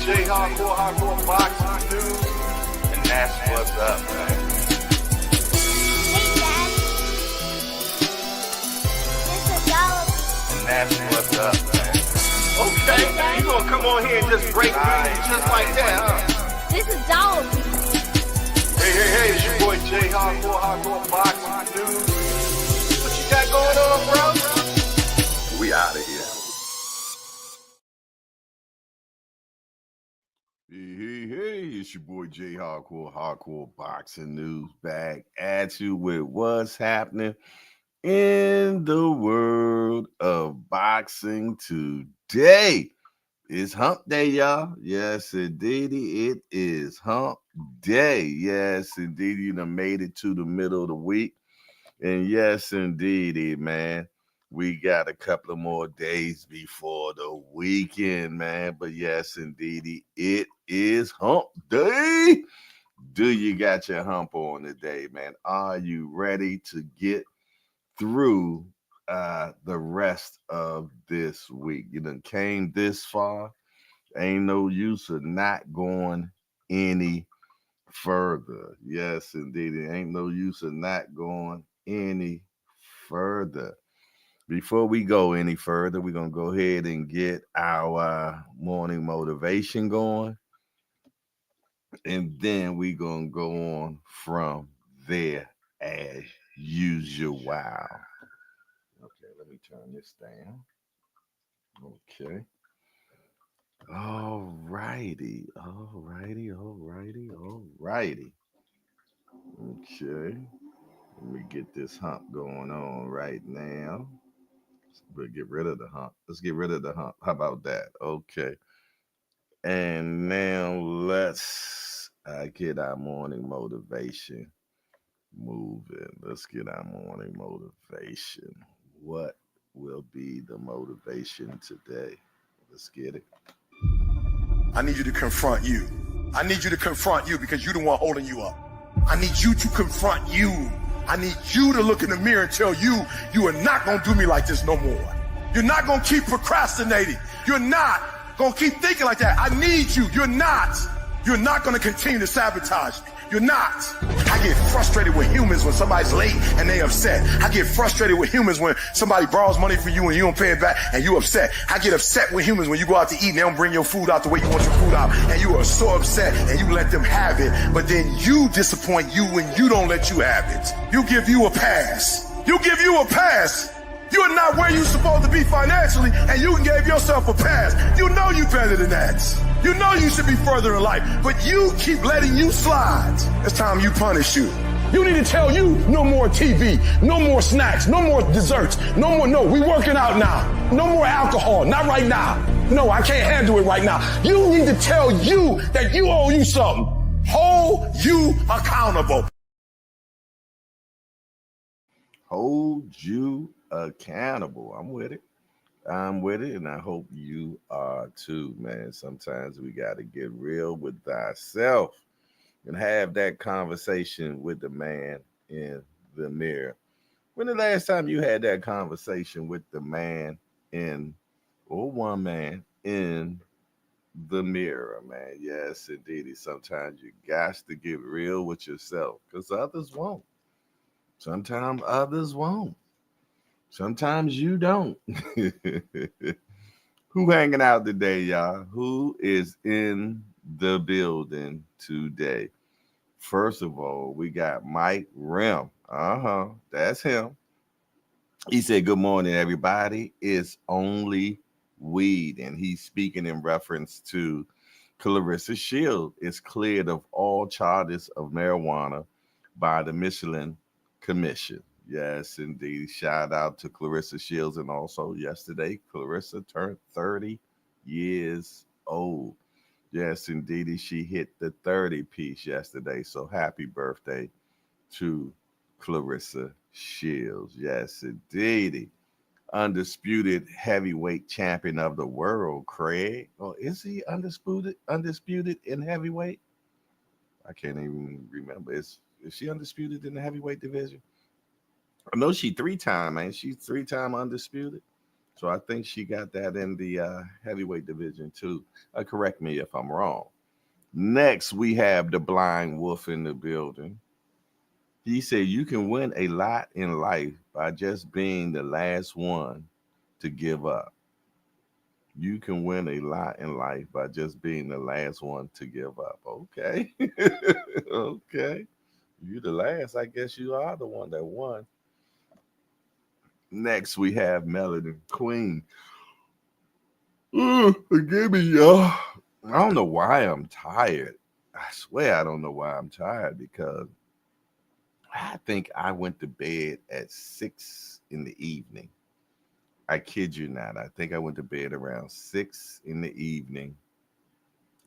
J Hardcore Boxing News, and that's what's up, man. Hey, Dad. This is Dollar. And that's what's up, man. Okay, you gonna come on here and just break news just like that, huh? This is Dollar. Hey, it's your boy J Hardcore Boxing News. What you got going on, bro? We out of here. Hey, it's your boy J Hardcore Boxing News back at you with what's happening in the world of boxing today. It's hump day, y'all. Yes, indeed, it is hump day. Yes, indeed, you done made it to the middle of the week. And yes, indeed, man. We got a couple of more days before the weekend, man. But yes, indeed, it is hump day. Do you got your hump on today, man? Are you ready to get through the rest of this week? You done came this far. Ain't no use of not going any further. Yes, indeed. It ain't no use of not going any further. Before we go any further, we're going to go ahead and get our morning motivation going. And then we're going to go on from there as usual. Okay, let me turn this down. Okay. All righty. Okay. Let me get this hump going on right now. We'll get rid of the hump. Let's get rid of the hump. How about that? Okay. And now let's get our morning motivation moving. Let's get our morning motivation. What will be the motivation today? Let's get it. I need you to confront you. I need you to confront you because you're the one holding you up. I need you to confront you. I need you to look in the mirror and tell you, you are not going to do me like this no more. You're not going to keep procrastinating. You're not going to keep thinking like that. I need you. You're not going to continue to sabotage me. You're not. I get frustrated with humans when somebody's late and they upset. I get frustrated with humans when somebody borrows money from you and you don't pay it back and you upset. I get upset with humans when you go out to eat and they don't bring your food out the way you want your food out and you are so upset and you let them have it, but then you disappoint you when you don't let you have it. You give you a pass. You give you a pass. You're not where you're supposed to be financially, and you gave yourself a pass. You know you better than that. You know you should be further in life, but you keep letting you slide. It's time you punish you. You need to tell you no more TV, no more snacks, no more desserts, no, we working out now. No more alcohol, not right now. No, I can't handle it right now. You need to tell you that you owe you something. Hold you accountable. Hold you accountable. I'm with it, and I hope you are too, man. Sometimes we got to get real with ourselves and have that conversation with the man in the mirror. When the last time you had that conversation with the man or one man in the mirror, man? Yes, indeed. Sometimes you got to get real with yourself because others won't. Sometimes others won't. Sometimes you don't. Who hanging out today, y'all? Who is in the building today? First of all, we got Mike Rim. That's him. He said, "Good morning, everybody. It's only weed." And he's speaking in reference to Claressa Shields is cleared of all charges of marijuana by the Michelin Commission. Yes, indeed. Shout out to Claressa Shields. And also yesterday, Claressa turned 30 years old. Yes, indeed. She hit the 30 piece yesterday. So happy birthday to Claressa Shields. Yes, indeed. Undisputed heavyweight champion of the world, Craig. Or is he undisputed in heavyweight? I can't even remember. Is she undisputed in the heavyweight division? I know she 3-time, man. She's 3-time undisputed. So I think she got that in the heavyweight division too. Correct me if I'm wrong. Next, we have the Blind Wolf in the building. He said you can win a lot in life by just being the last one to give up. You can win a lot in life by just being the last one to give up. Okay. Okay. You the last. I guess you are the one that won. Next, we have Melody Queen. Forgive me, y'all. I don't know why I'm tired. I swear I don't know why I'm tired because I think I went to bed at 6 in the evening. I kid you not. I think I went to bed around 6 in the evening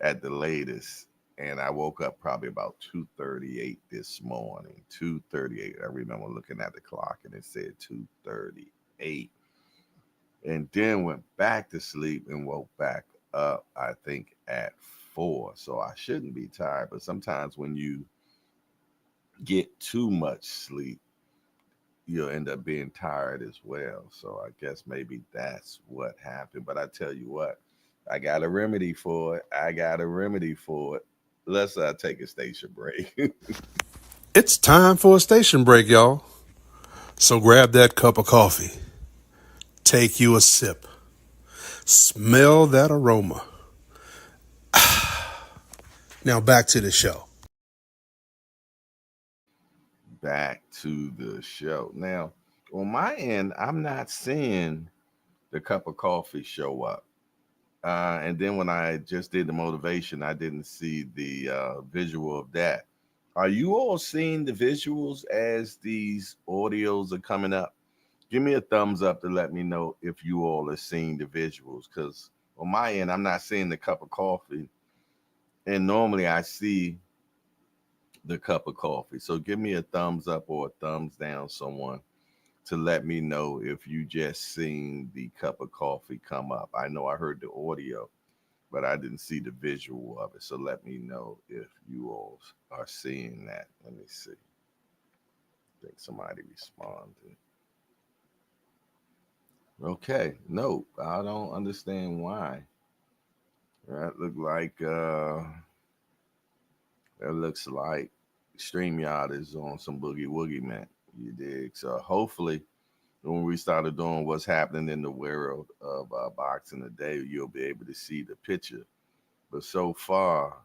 at the latest, and I woke up probably about 2:38 this morning. 2:38. I remember looking at the clock and it said 2:38, and then went back to sleep and woke back up. I think at 4. So I shouldn't be tired, but sometimes when you get too much sleep, you'll end up being tired as well. So I guess maybe that's what happened. But I tell you what, I got a remedy for it. I got a remedy for it. Let's take a station break. It's time for a station break, y'all. So grab that cup of coffee, take you a sip, smell that aroma. Now back to the show. Back to the show. Now, on my end, I'm not seeing the cup of coffee show up. And then when I just did the motivation, I didn't see the visual of that. Are you all seeing the visuals as these audios are coming up? Give me a thumbs up to let me know if you all are seeing the visuals. Because on my end, I'm not seeing the cup of coffee. And normally I see the cup of coffee. So give me a thumbs up or a thumbs down, someone, to let me know if you just seen the cup of coffee come up. I know I heard the audio, but I didn't see the visual of it. So let me know if you all are seeing that. Let me see. I think somebody responded. Okay. No, I don't understand why. That look like that looks like StreamYard is on some boogie woogie, man. You dig? So hopefully when we started doing what's happening in the world of boxing today, you'll be able to see the picture. But so far,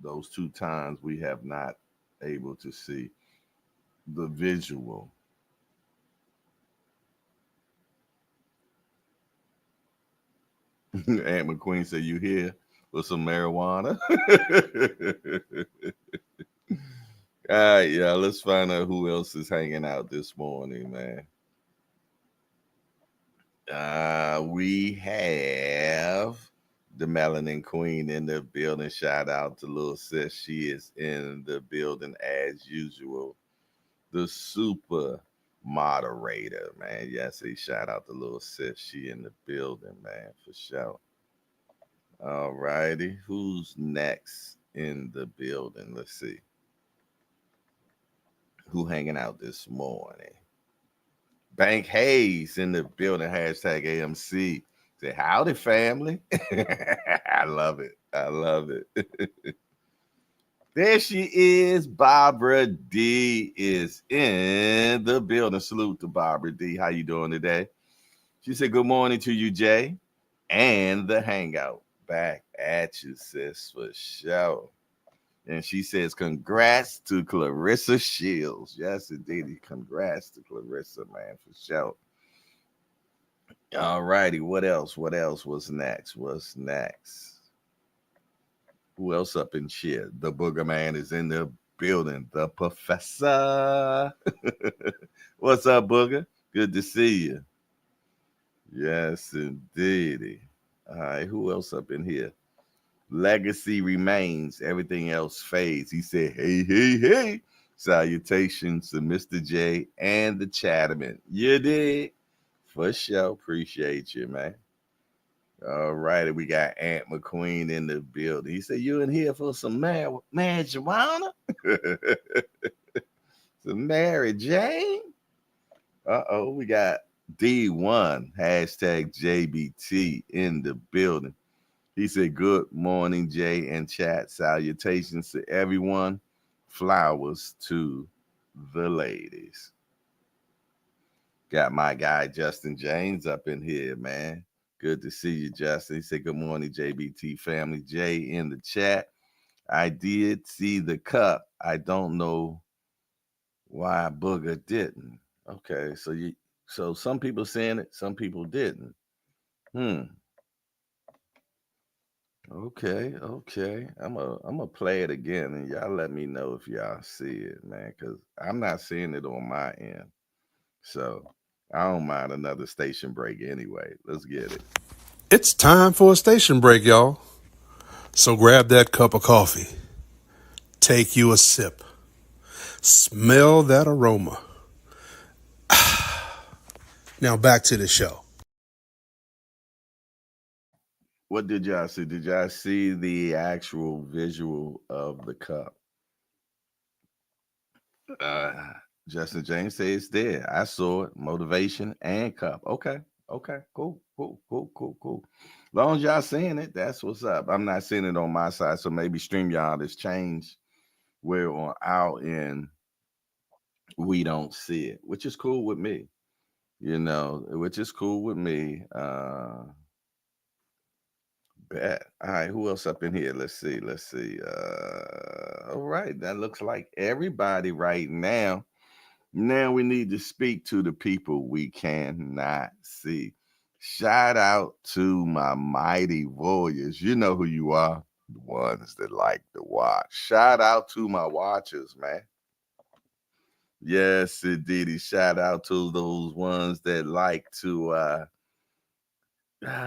those two times we have not able to see the visual. Aunt McQueen said, "You here with some marijuana?" All right, yeah. Let's find out who else is hanging out this morning, man. We have the Melanin Queen in the building. Shout out to little sis. She is in the building as usual. The super moderator, man. Yes, a shout out to little sis. She in the building, man, for sure. All righty. Who's next in the building? Let's see. Who hanging out this morning? Bank Hayes in the building. Hashtag AMC. Say howdy, family. I love it. I love it. There she is. Barbara D is in the building. Salute to Barbara D. How you doing today? She said, "Good morning to you, Jay, and the hangout. Back at you, sis, for sure." And she says, "Congrats to Claressa Shields." Yes, indeed. Congrats to Claressa, man, for sure. All righty. What else? What else? What's next? What's next? Who else up in shit? The Booger Man is in the building. The Professor. What's up, Booger? Good to see you. Yes, indeed. All right. Who else up in here? Legacy remains. Everything else fades. He said, "Hey, hey, hey." Salutations to Mr. J and the Chatterman. You did. For sure. Appreciate you, man. All righty. We got Aunt McQueen in the building. He said, "You in here for some marijuana?" Some Mary Jane? Uh-oh. We got D1 hashtag JBT in the building. He said, "Good morning, Jay and chat. Salutations to everyone. Flowers to the ladies." Got my guy Justin James up in here, man. Good to see you, Justin. He said, "Good morning, JBT family." Jay in the chat. "I did see the cup. I don't know why Booger didn't." Okay, so some people saying it, some people didn't. Hmm. Okay, okay. I'm gonna play it again, and y'all let me know if y'all see it, man, because I'm not seeing it on my end. So I don't mind another station break anyway. Let's get it. It's time for a station break, y'all. So grab that cup of coffee. Take you a sip. Smell that aroma. Now back to the show. What did y'all see? Did y'all see the actual visual of the cup? Uh, Justin James says it's there. I saw it. Motivation and cup. Okay. Okay. Cool. Cool. Cool. Cool. Cool. Long as y'all seeing it, that's what's up. I'm not seeing it on my side, so maybe StreamYard has changed where on our end we don't see it, which is cool with me. Which is cool with me. Bet. All right, who else up in here? Let's see. Let's see. All right, that looks like everybody right now. Now we need to speak to the people we cannot see. Shout out to my mighty warriors. You know who you are, the ones that like to watch. Shout out to my watchers, man. Yes, indeed. Shout out to those ones that like to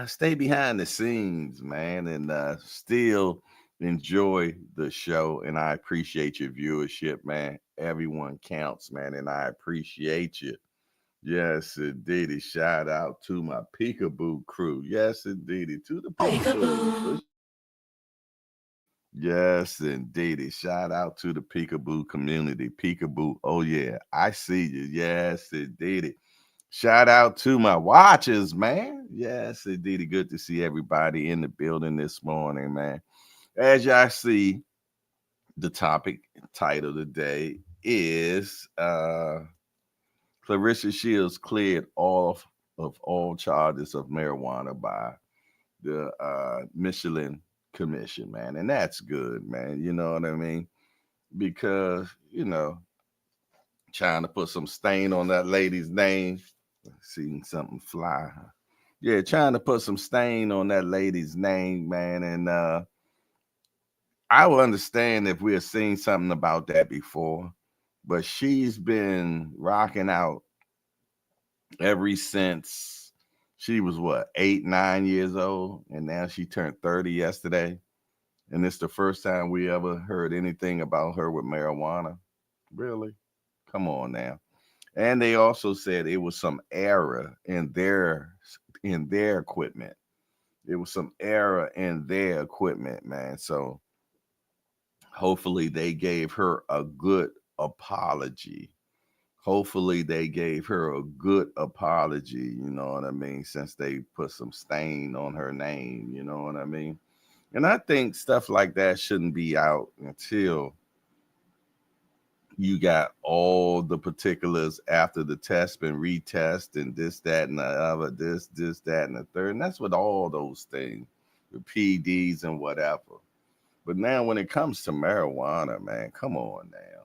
stay behind the scenes, man, and still enjoy the show. And I appreciate your viewership, man. Everyone counts, man, and I appreciate you. Yes, indeedy. Shout out to my Peekaboo crew. Yes, indeedy. To the Peekaboo. Yes, indeedy. Shout out to the Peekaboo community. Peekaboo. Oh, yeah. I see you. Yes, indeedy. Shout out to my watchers, man. Yes, indeedy. Good to see everybody in the building this morning, man. As y'all see, the topic title today is Clarissa Shields cleared off of all charges of marijuana by the Michelin Commission, man. And that's good, man. You know what I mean? Because, trying to put some stain on that lady's name. Seeing something fly. Yeah, trying to put some stain on that lady's name, man. And I will understand if we have seen something about that before. But she's been rocking out ever since she was what, 8, 9 years old, and now she turned 30 yesterday. And it's the first time we ever heard anything about her with marijuana. Really? Come on now. And they also said it was some error in their equipment. It was some error in their equipment, man. So hopefully they gave her a good apology. Hopefully they gave her a good apology, you know what I mean, since they put some stain on her name, you know what I mean? And I think stuff like that shouldn't be out until you got all the particulars after the test been retest and this, that, and the other, this, that, and the third. And that's with all those things, the PDs and whatever. But now when it comes to marijuana, man, come on now.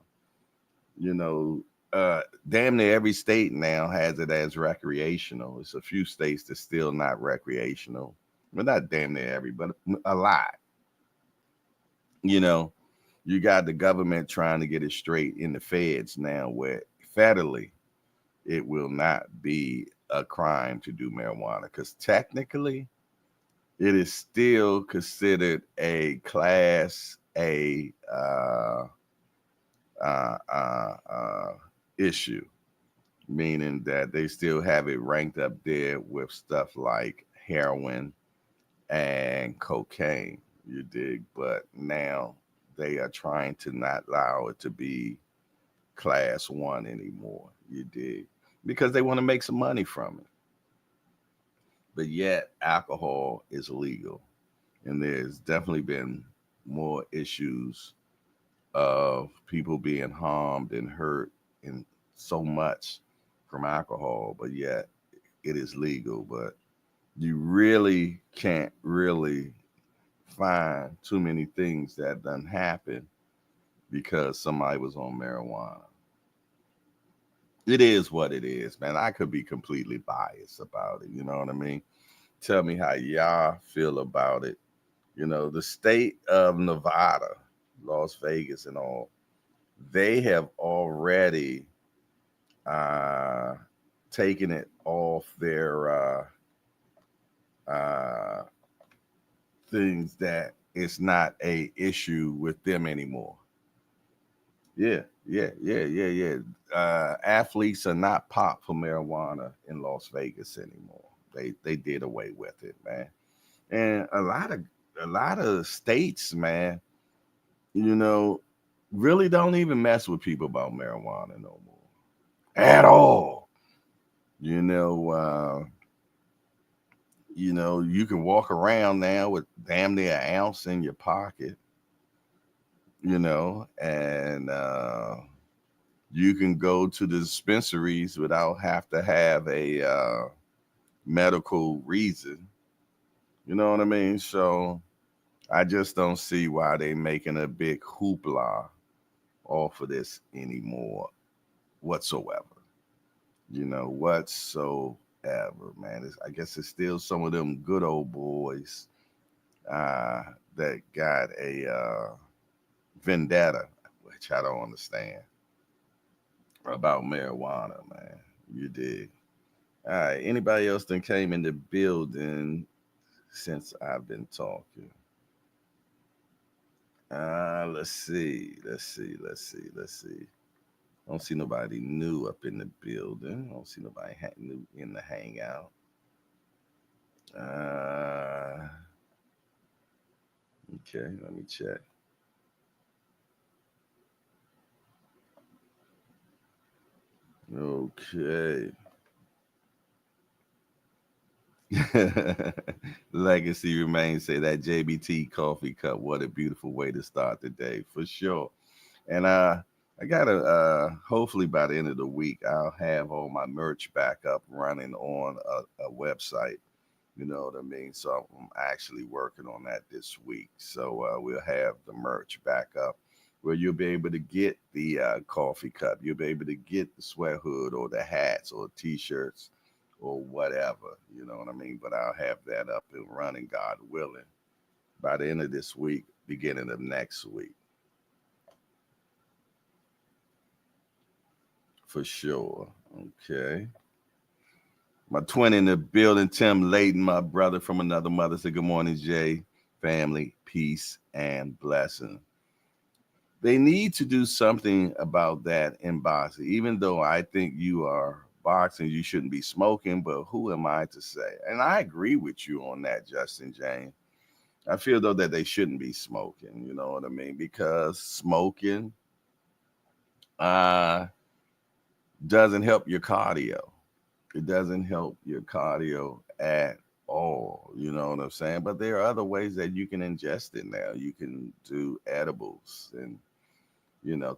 You know, damn near every state now has it as recreational. It's a few states that's still not recreational. Well, not damn near every, but a lot. You know, you got the government trying to get it straight in the feds now, where federally it will not be a crime to do marijuana because technically it is still considered a class A issue, meaning that they still have it ranked up there with stuff like heroin and cocaine. You dig? But now they are trying to not allow it to be class 1 anymore. You dig? because they want to make some money from it. But yet, alcohol is legal, and there's definitely been more issues of people being harmed and hurt and so much from alcohol, but yet it is legal. But you really can't really find too many things that done happen because somebody was on marijuana. It is what it is, man. I could be completely biased about it. You know what I mean? Tell me how y'all feel about it. You know, the state of Nevada, Las Vegas, and all, they have already uh, taken it off their uh, things that it's not a issue with them anymore. Yeah. Athletes are not popped for marijuana in Las Vegas anymore. They did away with it, man. And a lot of states, man, you know, really don't even mess with people about marijuana no more at all. You know, you can walk around now with damn near an ounce in your pocket. And you can go to the dispensaries without have to have a medical reason. You know what I mean? So I just don't see why they making a big hoopla off of this anymore whatsoever. Whatsoever, man. I guess it's still some of them good old boys uh, that got a vendetta, which I don't understand about marijuana, man. You dig? All right. Anybody else that came in the building since I've been talking? Let's see. I don't see nobody new up in the building. I don't see nobody new in the hangout. Uh, okay, let me check. Okay. Legacy remains. Say that JBT coffee cup. What a beautiful way to start the day, for sure. And I gotta hopefully by the end of the week I'll have all my merch back up running on a website. You know what I mean? So I'm actually working on that this week. So we'll have the merch back up where you'll be able to get the coffee cup. You'll be able to get the sweat hood or the hats or t-shirts or whatever. You know what I mean? But I'll have that up and running, God willing, by the end of this week, beginning of next week, for sure. Okay. My twin in the building, Tim Layton, my brother from another mother. Say good morning, Jay. Family, peace, and blessing. They need to do something about that in boxing. Even though I think you are boxing, you shouldn't be smoking, but who am I to say? And I agree with you on that, Justin James. I feel though that they shouldn't be smoking, you know what I mean? Because smoking uh doesn't help your cardio. It doesn't help your cardio at all. You know what I'm saying? But there are other ways that you can ingest it now. You can do edibles and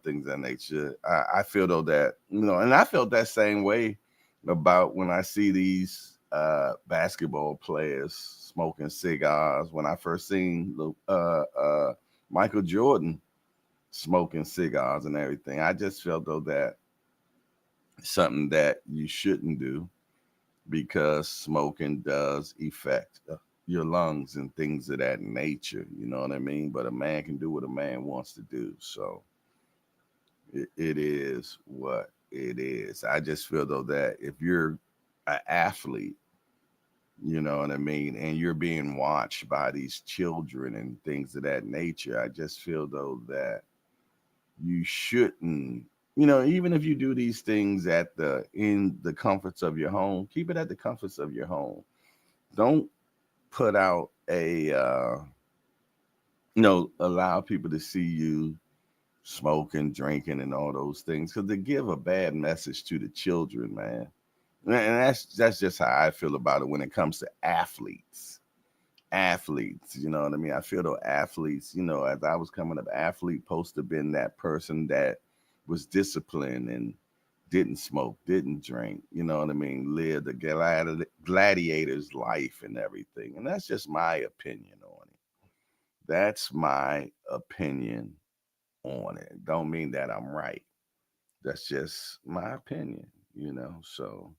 things of that nature. I feel though that and I felt that same way about when I see these basketball players smoking cigars. When I first seen Michael Jordan smoking cigars and everything, I just felt though that something that you shouldn't do because smoking does affect your lungs and things of that nature. You know what I mean? But a man can do what a man wants to do. So it is what it is. I just feel though that if you're an athlete, you know what I mean, and you're being watched by these children and things of that nature, I just feel though that you shouldn't, even if you do these things at the in the comforts of your home, keep it at the comforts of your home. Don't put out a allow people to see you smoking, drinking, and all those things, because they give a bad message to the children, man. And that's just how I feel about it when it comes to athletes. Athletes, you know what I mean? I feel though athletes, as I was coming up, athlete supposed to been that person that was disciplined and didn't smoke, didn't drink, you know what I mean? Live the gladiator's life and everything. And that's just my opinion on it. That's my opinion on it. Don't mean that I'm right. That's just my opinion. So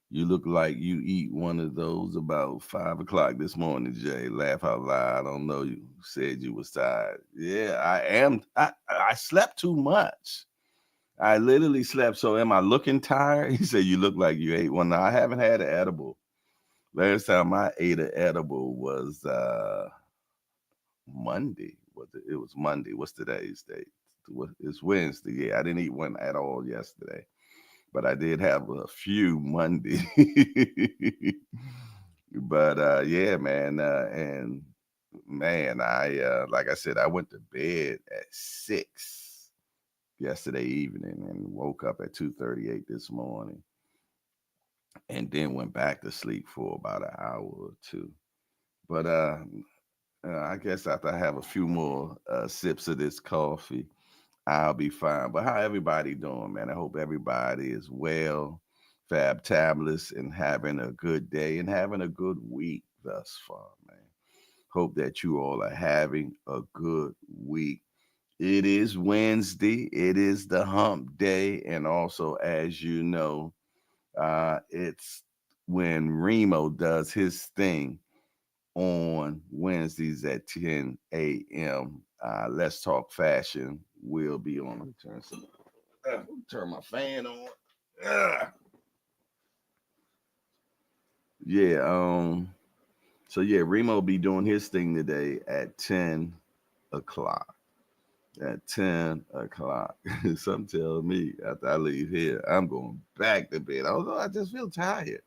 you look like you eat one of those about 5 o'clock this morning, Jay. Laugh out loud. I don't know. You said you was tired. Yeah, I am. I slept too much. I literally slept. So am I looking tired? He said you look like you ate one. Now, I haven't had an edible. Last time I ate an edible was Monday. It was Monday. What's today's date? It's Wednesday. Yeah, I didn't eat one at all yesterday, but I did have a few Monday. But yeah, man, and man, I like I said, I went to bed at 6 yesterday evening and woke up at 2:38 this morning, and then went back to sleep for about an hour or two. But I guess after I have a few more sips of this coffee, I'll be fine. But how everybody doing, man? I hope everybody is well, fab tablets, and having a good day and having a good week thus far, man. Hope that you all are having a good week. It is Wednesday. It is the hump day. And also, as you know, it's when Remo does his thing on Wednesdays at 10 a.m. Let's Talk Fashion will be on. Let me turn my fan on. Ugh. Yeah. So yeah, Remo will be doing his thing today at 10 o'clock. At 10 o'clock. Some tell me after I leave here, I'm going back to bed. I don't know. I just feel tired.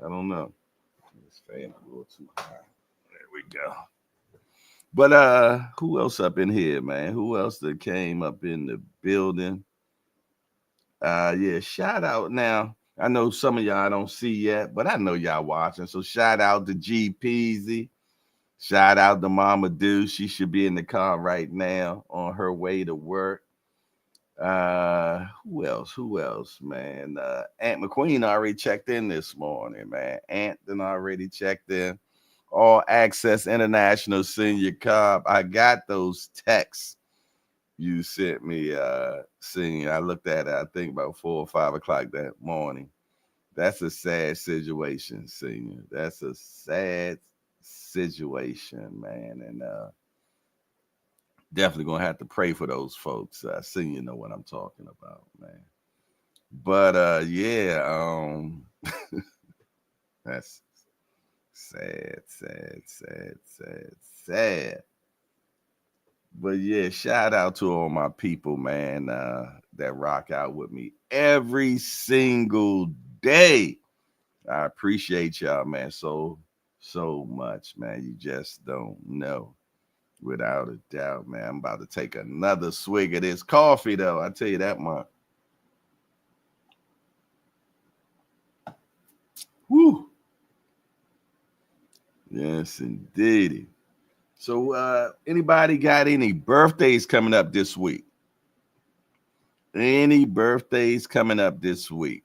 I don't know. This fan a little too high. There we go. But who else up in here, man? Who else that came up in the building? Yeah, shout out now. I know some of y'all don't see yet, but I know y'all watching. So shout out to G Peasy. Shout out to Mama Do. She should be in the car right now on her way to work. Who else? Who else, man? Aunt McQueen already checked in this morning, man. Aunt then already checked in. All Access International Senior Cobb. I got those texts you sent me, Senior. I looked at it, I think about 4 or 5 o'clock that morning. That's a sad situation, Senior. That's a sad situation, man. And definitely gonna have to pray for those folks. Senior know what I'm talking about, man. But yeah, that's sad, sad, sad, sad, sad. But yeah, shout out to all my people, man, that rock out with me every single day. I appreciate y'all, man, so much, man. You just don't know. Without a doubt, man. I'm about to take another swig of this coffee, though. I tell you that much. Woo. Yes, indeed. So, anybody got any birthdays coming up this week? Any birthdays coming up this week?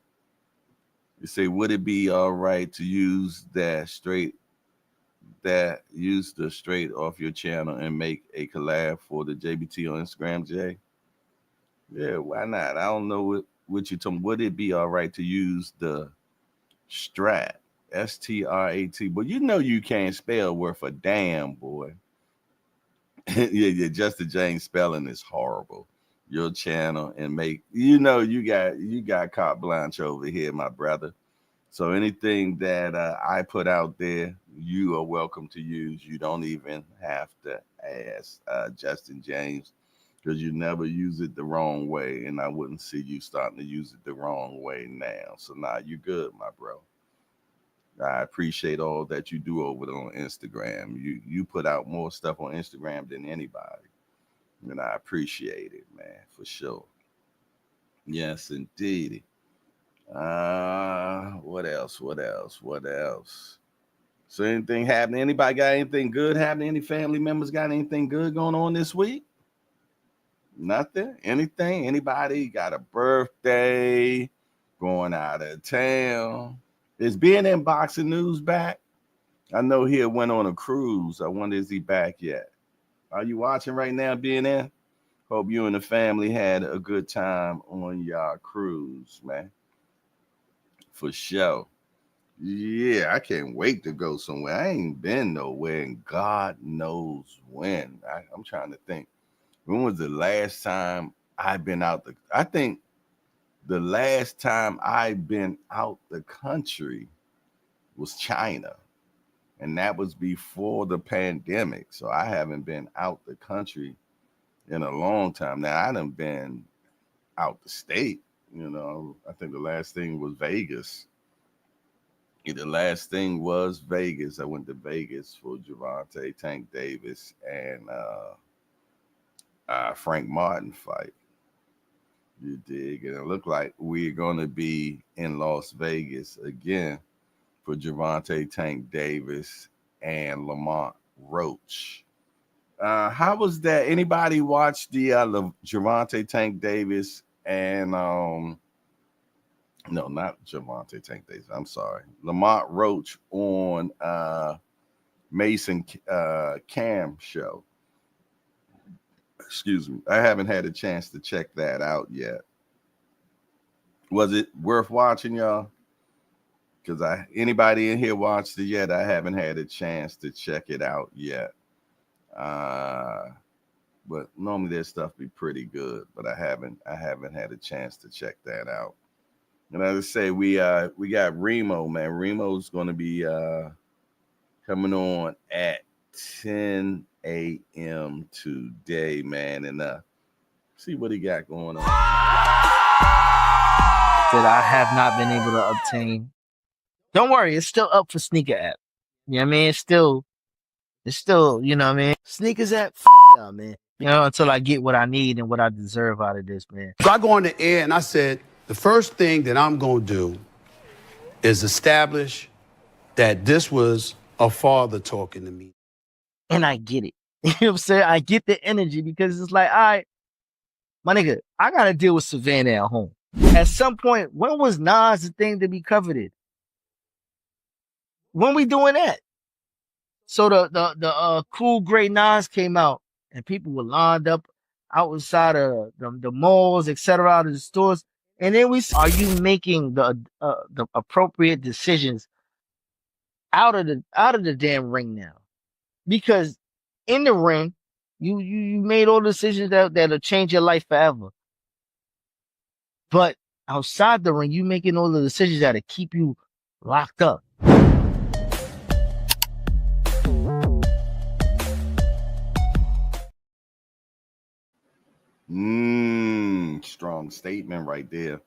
You say, would it be all right to use the straight off your channel and make a collab for the JBT on Instagram, Jay? Yeah, why not? I don't know what you told me. Would it be all right to use the strat, STRAT? But you know you can't spell worth a damn, boy. Yeah, Justin James spelling is horrible. Your channel and make you got carte blanche over here, my brother. So anything that I put out there, you are welcome to use. You don't even have to ask Justin James because you never use it the wrong way, and I wouldn't see you starting to use it the wrong way now. So now you good, my bro. I appreciate all that you do over there on Instagram. You put out more stuff on Instagram than anybody. And I appreciate it, man, for sure. Yes, indeed. What else? What else? What else? So anything happening? Anybody got anything good happening? Any family members got anything good going on this week? Nothing? Anything? Anybody got a birthday? Going out of town? Is being in boxing news back? I know he had went on a cruise. I wonder is he back yet? Are you watching right now, being in? Hope you and the family had a good time on your cruise, man. For sure. Yeah, I can't wait to go somewhere. I ain't been nowhere, and God knows when. I'm trying to think. When was the last time I've been out I think the last time I've been out the country was China, and that was before the pandemic. So I haven't been out the country in a long time. Now I done been out the state. I think the last thing was Vegas. Yeah, the last thing was Vegas. I went to Vegas for Javante Tank Davis and Frank Martin fight. You dig? And it looked like we're going to be in Las Vegas again for Javante Tank Davis and Lamont Roach. How was that? Anybody watch the Javante Tank Davis and no, not Javante Tank Davis. I'm sorry, Lamont Roach on Mason Cam show? Excuse me. I haven't had a chance to check that out yet. Was it worth watching, y'all? Because anybody in here watched it yet? I haven't had a chance to check it out yet. Uh, but normally their stuff be pretty good, but I haven't had a chance to check that out. And as I say, we got Remo, man. Remo's gonna be coming on at 10 a.m. today, man, and see what he got going on. That I have not been able to obtain. Don't worry, it's still up for sneaker app. You know what I mean? It's still, you know what I mean? Sneakers app, y'all, man. Until I get what I need and what I deserve out of this, man. So I go on the air and I said, the first thing that I'm going to do is establish that this was a father talking to me. And I get it. You know what I'm saying? I get the energy because it's like, all right, my nigga, I got to deal with Savannah at home. At some point, when was Nas the thing to be coveted? When we doing that? So the cool gray Nas came out and people were lined up outside of the malls, etc., out of the stores. And then are you making the appropriate decisions out of the damn ring now? Because in the ring, you made all the decisions that'll change your life forever. But outside the ring, you making all the decisions that'll keep you locked up. Strong statement right there,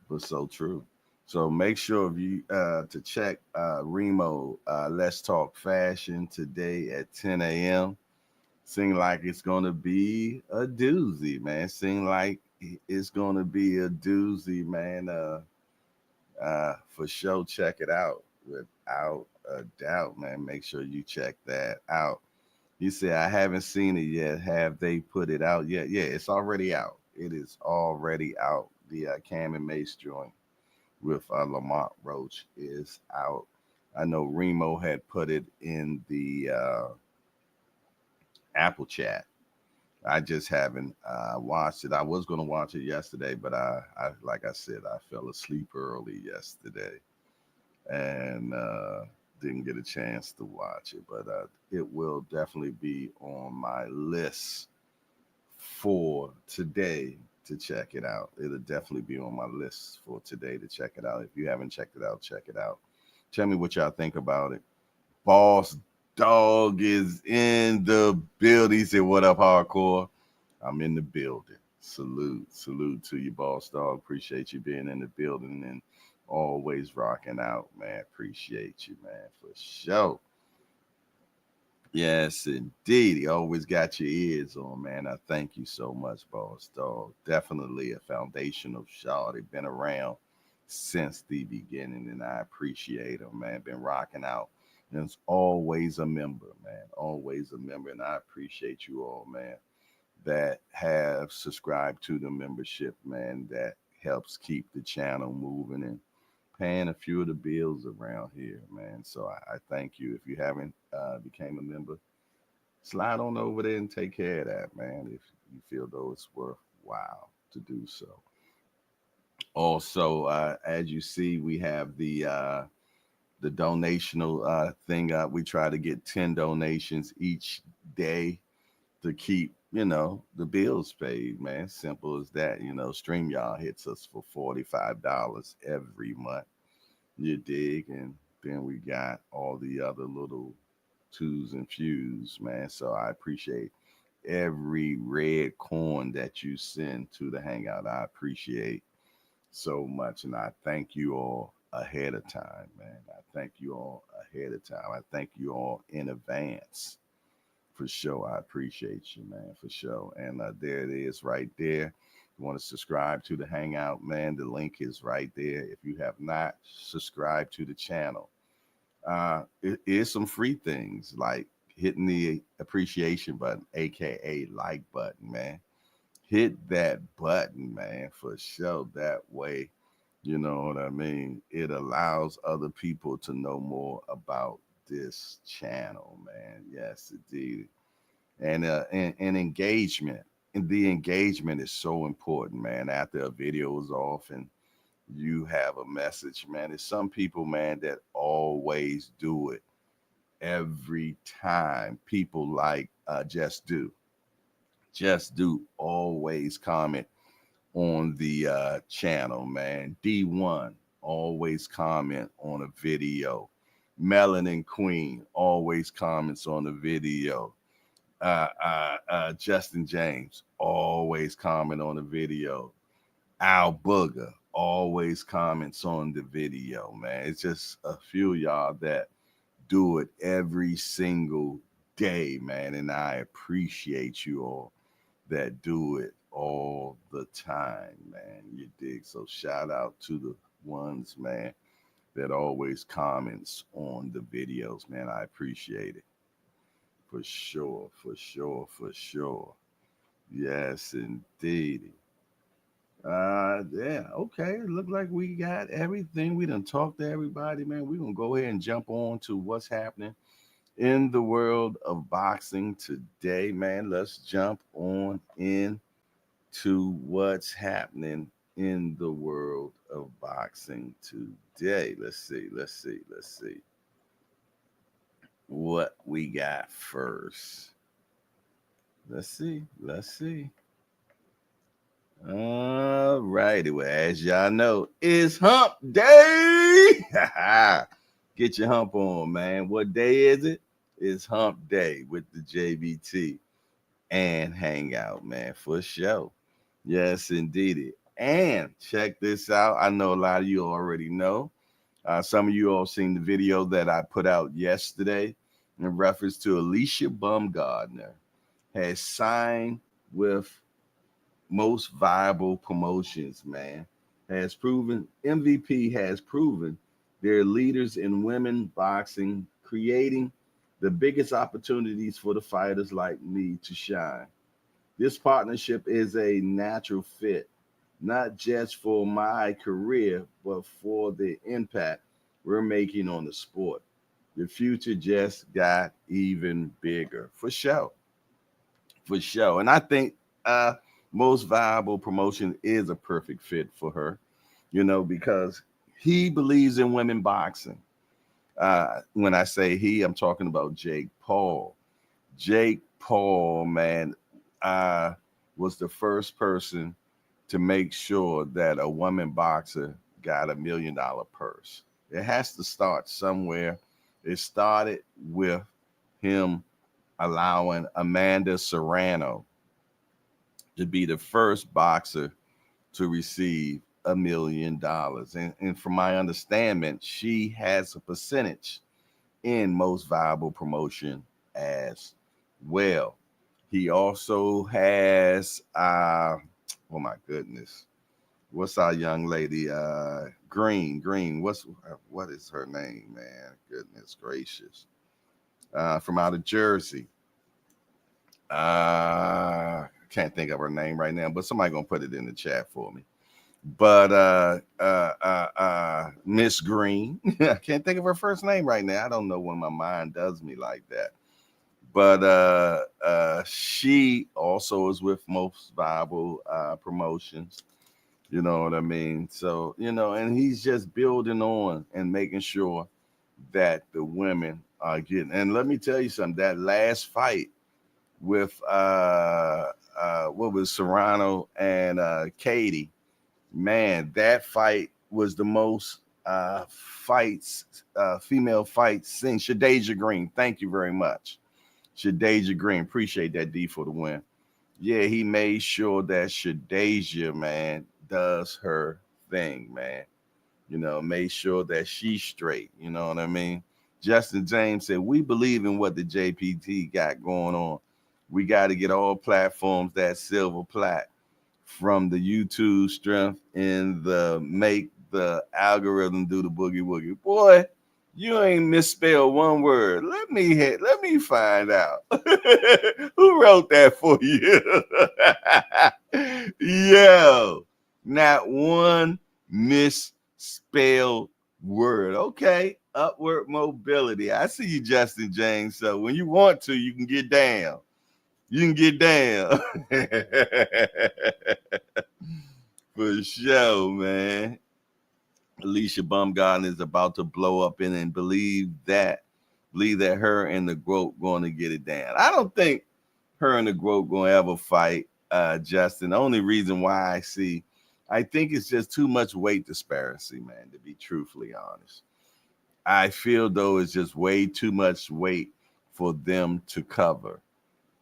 but so true. So make sure of you to check Remo. Let's Talk Fashion today at 10 a.m. Seem like it's gonna be a doozy, man. Seem like it's gonna be a doozy, man. For sure, check it out without a doubt, man. Make sure you check that out. You say I haven't seen it yet. Have they put it out yet? Yeah, it's already out. It is already out. The Cam and Mace joint with Lamont Roach is out. I know Remo had put it in the Apple chat. I just haven't watched it. I was going to watch it yesterday, but I, like I said, I fell asleep early yesterday and didn't get a chance to watch it. But it will definitely be on my list for today to check it out. It'll definitely be on my list for today to check it out. If you haven't checked it out, check it out. Tell me what y'all think about it. Boss Dog is in the building. He said, "What up, hardcore?" I'm in the building. Salute to you, Boss Dog. Appreciate you being in the building and always rocking out, man. Appreciate you, man, for sure. Yes, indeed. He always got your ears on, man. I thank you so much, boss dog. Definitely a foundational shot. They've been around since the beginning, and I appreciate them, man. Been rocking out. And it's always a member, man. Always a member. And I appreciate you all, man, that have subscribed to the membership, man, that helps keep the channel moving and paying a few of the bills around here, man. So I thank you. If you haven't became a member, slide on over there and take care of that, man, if you feel though it's worthwhile to do so. Also, as you see, we have the donational thing up. We try to get 10 donations each day to keep, the bills paid, man. Simple as that. StreamYard hits us for $45 every month. You dig? And then we got all the other little twos and fews, man. So I appreciate every red coin that you send to the hangout. I appreciate so much. And I thank you all ahead of time, man. I thank you all ahead of time. I thank you all in advance. For sure. I appreciate you, man, for sure. And there it is right there. You want to subscribe to the Hangout, man, the link is right there. If you have not subscribed to the channel, it is some free things like hitting the appreciation button, aka like button, man. Hit that button, man, for sure. That way, you know what I mean? It allows other people to know more about this channel, man. Yes, indeed. And engagement. And the engagement is so important, man. After a video is off and you have a message, man. There's some people, man, that always do it every time. People like just do always comment on the channel, man. D1 always comment on a video. Melanin Queen always comments on the video. Justin James always comment on the video. Al Booger always comments on the video, man. It's just a few of y'all that do it every single day, man. And I appreciate you all that do it all the time, man. You dig? So shout out to the ones, man, that always comments on the videos, man. I appreciate it. For sure, for sure, for sure. Yes, indeed. Yeah, okay. Look like we got everything. We done talked to everybody, man. We're gonna go ahead and jump on to what's happening in the world of boxing today, man. Let's jump on in to what's happening in the world of boxing today. Let's see what we got first. Let's see. All righty. Well, as y'all know, it's hump day. Get your hump on, man. What day is it? It's hump day with the JBT and hangout, man, for sure. Yes, indeed. And check this out. I know a lot of you already know. Some of you all seen the video that I put out yesterday in reference to Alicia Bumgardner has signed with most viable promotions, man. Has proven MVP has proven they're leaders in women boxing, creating the biggest opportunities for the fighters like me to shine. This partnership is a natural fit, not just for my career, but for the impact we're making on the sport. The future just got even bigger, for sure, for sure. And I think most viable promotion is a perfect fit for her, because he believes in women boxing. When I say he, I'm talking about Jake Paul. Jake Paul, man, was the first person to make sure that a woman boxer got $1 million purse. It has to start somewhere. It started with him allowing Amanda Serrano to be the first boxer to receive $1 million. And from my understanding, she has a percentage in most viable promotion as well. He also has oh my goodness, what's our young lady? Green. What is her name, man? Goodness gracious. From out of Jersey. Can't think of her name right now, but somebody gonna put it in the chat for me. But Miss Green, I can't think of her first name right now. I don't know when my mind does me like that. But she also is with Most Viable Promotions. You know what I mean? So, and he's just building on and making sure that the women are getting. And let me tell you something, that last fight with what was Serrano and Katie, man, that fight was the most female fights seen. Shadeja Green, thank you very much. Shadeja Green, appreciate that D for the win. Yeah, he made sure that Shadeja, man, does her thing, man. Made sure that she's straight. You know what I mean? Justin James said, we believe in what the JPT got going on. We got to get all platforms that silver plat from the YouTube strength in the make the algorithm do the boogie woogie. Boy, you ain't misspelled one word. Let me find out. Who wrote that for you? Yo, not one misspelled word. Okay, upward mobility. I see you, Justin James. So when you want to, you can get down. You can get down. For sure, man. Alicia Baumgartner is about to blow up in and believe that her and the GOAT going to get it down. I don't think her and the GOAT going to ever fight, Justin. The only reason why I think it's just too much weight disparity, man, to be truthfully honest. I feel though it's just way too much weight for them to cover.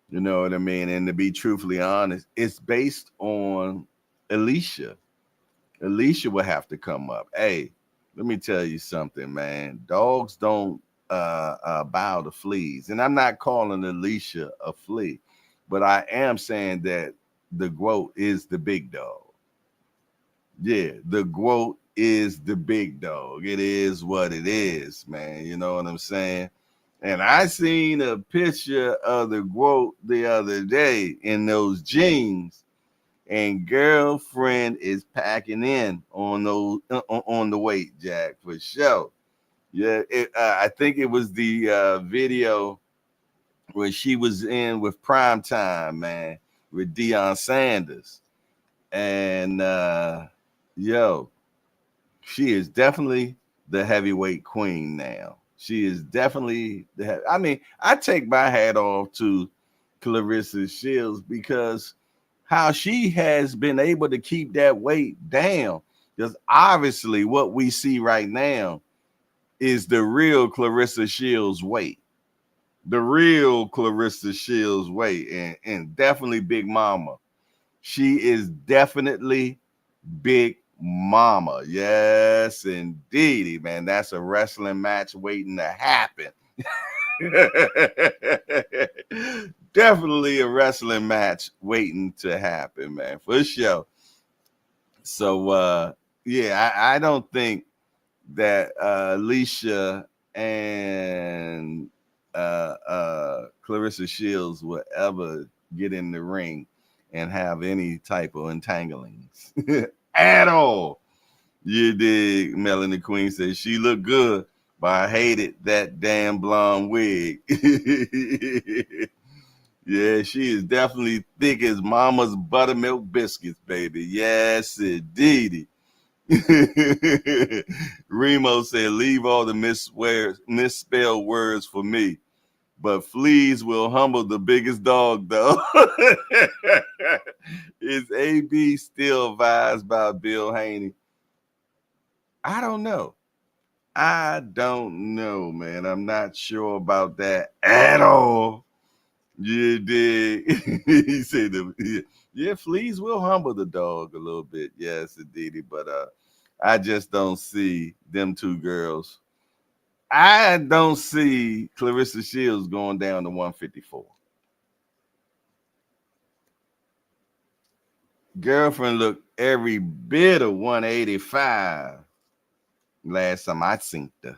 You know what I mean? And to be truthfully honest, it's based on Alicia. Alicia will have to come up. Hey, let me tell you something, man. Dogs don't bow to fleas. And I'm not calling Alicia a flea, but I am saying that the GOAT is the big dog. Yeah, the GOAT is the big dog. It is what it is, man. You know what I'm saying? And I seen a picture of the GOAT the other day in those jeans, and girlfriend is packing in on those on the weight, Jack, for sure. Yeah, I think it was the video where she was in with Prime Time, man, with Deion Sanders, and yo, she is definitely the heavyweight queen now. She is definitely I mean, I take my hat off to Claressa Shields because how she has been able to keep that weight down. Because obviously, what we see right now is the real Claressa Shields weight. The real Claressa Shields weight. And definitely Big Mama. She is definitely Big Mama. Yes, indeed, man. That's a wrestling match waiting to happen. Definitely a wrestling match waiting to happen, man, for sure. So yeah, I don't think that Alicia and Claressa Shields will ever get in the ring and have any type of entanglings at all. You dig? Melanie Queen says she looked good, but I hated that damn blonde wig. Yeah, she is definitely thick as mama's buttermilk biscuits, baby. Yes, indeedy. Remo said, leave all the misspelled words for me. But fleas will humble the biggest dog, though. Is AB still advised by Bill Haney? I don't know. I don't know, man. I'm not sure about that at all. You did. He said, yeah, fleas will humble the dog a little bit. Yes, indeed. But I just don't see them two girls I don't see Claressa Shields going down to 154. Girlfriend looked every bit of 185 last time I seen her.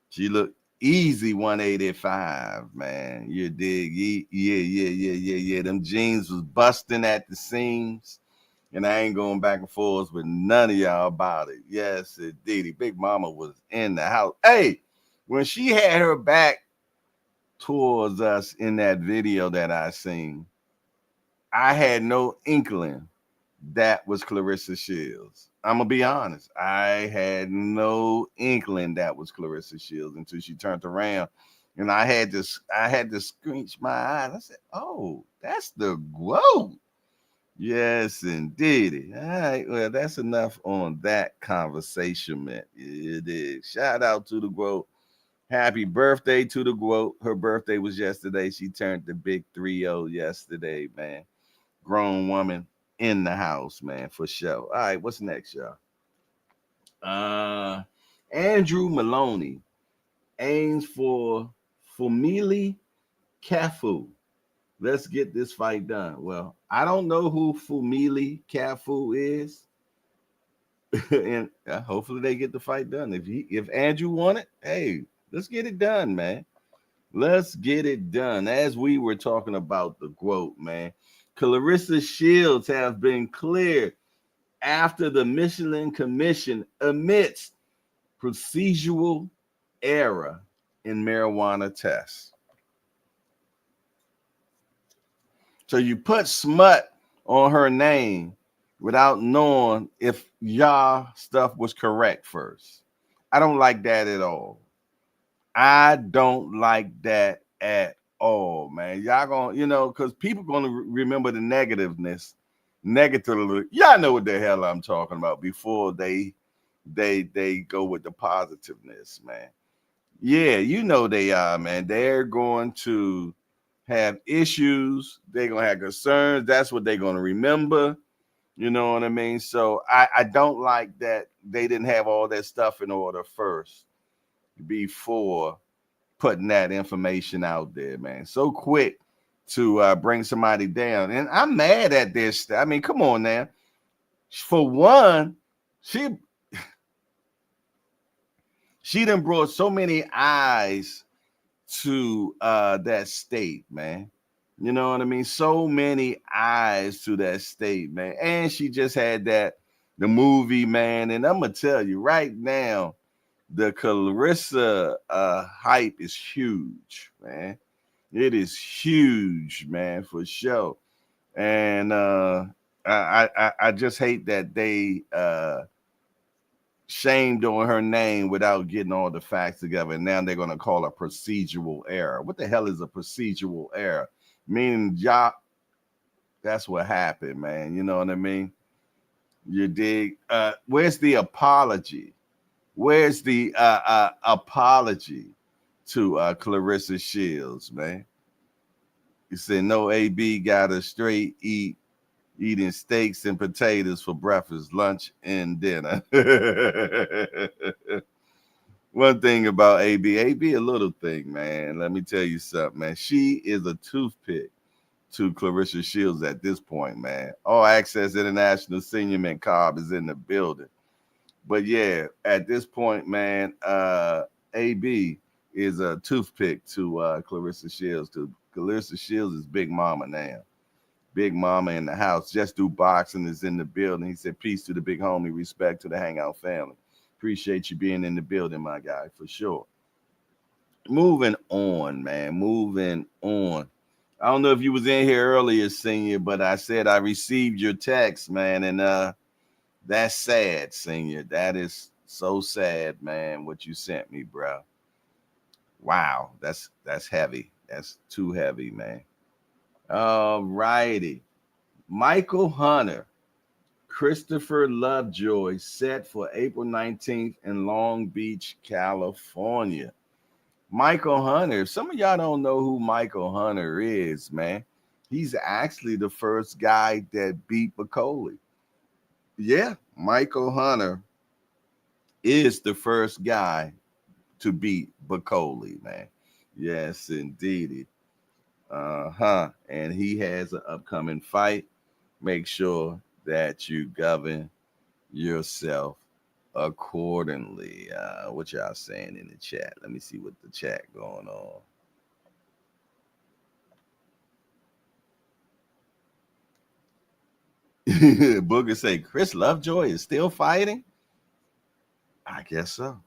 She looked easy 185, man. You dig? Yeah. Them jeans was busting at the seams. And I ain't going back and forth with none of y'all about it. Yes, indeed. Big Mama was in the house. Hey, when she had her back towards us in that video that I seen, I had no inkling that was Claressa Shields. I'm gonna be honest. I had no inkling that was Claressa Shields until she turned around, and I had to scrunch my eyes. I said, "Oh, that's the GOAT." Yes, indeed. All right. Well, that's enough on that conversation, man. It is. Shout out to the GOAT. Happy birthday to the GOAT. Her birthday was yesterday. She turned the big 3-0 yesterday, man. Grown woman in the house, man, for sure. All right, what's next, y'all? Uh Andrew Maloney aims for Fumili Cafu. Let's get this fight done. Well, I don't know who Fumili Cafu is. And hopefully they get the fight done. If Andrew won it, hey, let's get it done, man. Let's get it done. As we were talking about the quote, man, Claressa Shields have been cleared after the Michelin Commission admits procedural error in marijuana tests. So you put smut on her name without knowing if y'all stuff was correct first. I don't like that at all. I don't like that at all, man. Y'all gonna, because people gonna remember the negatively. Y'all know what the hell I'm talking about before they go with the positiveness, man. Yeah, you know they are, man. They're going to have issues. They're gonna have concerns. That's what they're gonna remember. You know what I mean? So I don't like that they didn't have all that stuff in order first before putting that information out there, man. So quick to bring somebody down. And I'm mad at this. I mean, come on now. For one, she done brought so many eyes to that state, man. You know what I mean? So many eyes to that state, man. And she just had the movie, man. And I'm gonna tell you right now, the Claressa hype is huge, man. It is huge, man, for sure. And I just hate that they shamed on her name without getting all the facts together. And now they're going to call a procedural error. What the hell is a procedural error? Meaning, that's what happened, man. You know what I mean? You dig? Where's the apology? Where's the apology to Claressa Shields, man? He said, no, AB got a straight eating steaks and potatoes for breakfast, lunch, and dinner. One thing about AB a little thing, man. Let me tell you something, man. She is a toothpick to Claressa Shields at this point, man. All Access International Senior Man Cobb is in the building. But yeah, at this point, man, AB is a toothpick to Claressa Shields. Claressa Shields is Big Mama now. Big Mama in the house. Just Do Boxing is in the building. He said, peace to the big homie, respect to the Hangout family. Appreciate you being in the building, my guy, for sure. Moving on, man. Moving on. I don't know if you was in here earlier, Senior, but I said I received your text, man, and that's sad, Senior. That is so sad, man, what you sent me, bro. Wow, that's heavy. That's too heavy, man. All righty. Michael Hunter, Christopher Lovejoy, set for April 19th in Long Beach, California. Michael Hunter, some of y'all don't know who Michael Hunter is, man. He's actually the first guy that beat Bacoli. Yeah, Michael Hunter is the first guy to beat Bacoli, man. Yes, indeedy. Uh-huh. And he has an upcoming fight. Make sure that you govern yourself accordingly. What y'all saying in the chat? Let me see what the chat going on. Booger say Chris Lovejoy is still fighting. I guess so.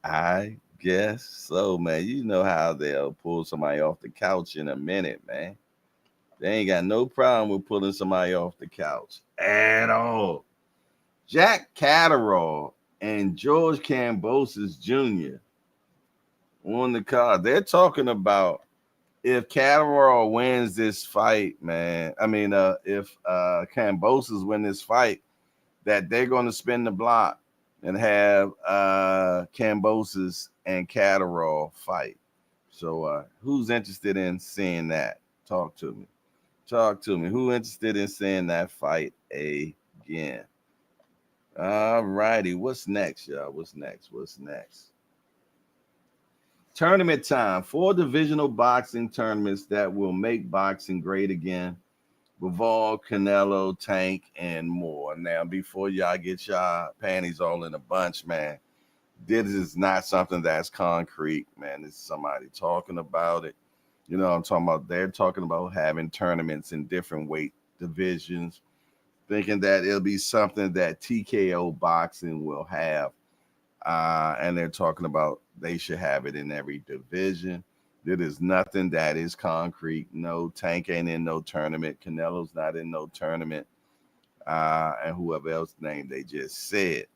I guess so, man. You know how they'll pull somebody off the couch in a minute, man. They ain't got no problem with pulling somebody off the couch at all. Jack Catterall and George Kambosos Jr. on the card. They're talking about if Catterall wins this fight, man. I mean, if Kambosos win this fight, that they're going to spin the block and have Kambosos and Catterall fight. So, who's interested in seeing that? Talk to me. Talk to me. Who interested in seeing that fight again? All righty. What's next, y'all? What's next? What's next? Tournament time. 4 divisional boxing tournaments that will make boxing great again. Bivol, Canelo, Tank, and more. Now, before y'all get y'all panties all in a bunch, man, this is not something that's concrete, man. It's somebody talking about it. You know what I'm talking about? They're talking about having tournaments in different weight divisions, thinking that it'll be something that TKO boxing will have. And they're talking about they should have it in every division. There is nothing that is concrete. No, Tank ain't in no tournament. Canelo's not in no tournament. And whoever else named they just said.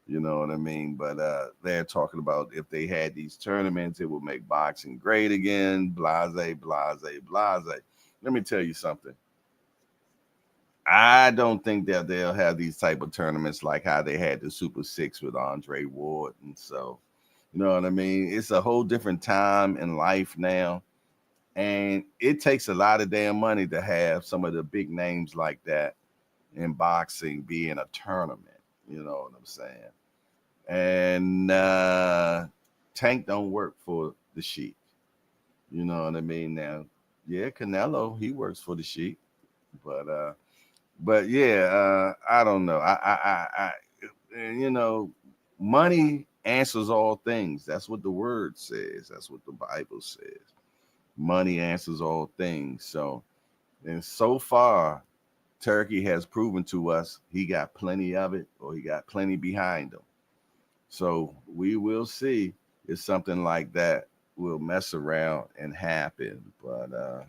You know what I mean? But they're talking about if they had these tournaments, it would make boxing great again. Blase, blase, blase. Let me tell you something. I don't think that they'll have these type of tournaments like how they had the Super Six with Andre Ward. And so, you know what I mean? It's a whole different time in life now. And it takes a lot of damn money to have some of the big names like that in boxing be in a tournament. You know what I'm saying? And Tank don't work for the Sheik. You know what I mean? Now, yeah, Canelo, he works for the Sheik. But yeah, I don't know. You know, money answers all things. That's what the word says. That's what the Bible says. Money answers all things. So, and so far, Turkey has proven to us he got plenty of it, or he got plenty behind him. So we will see if something like that will mess around and happen. But I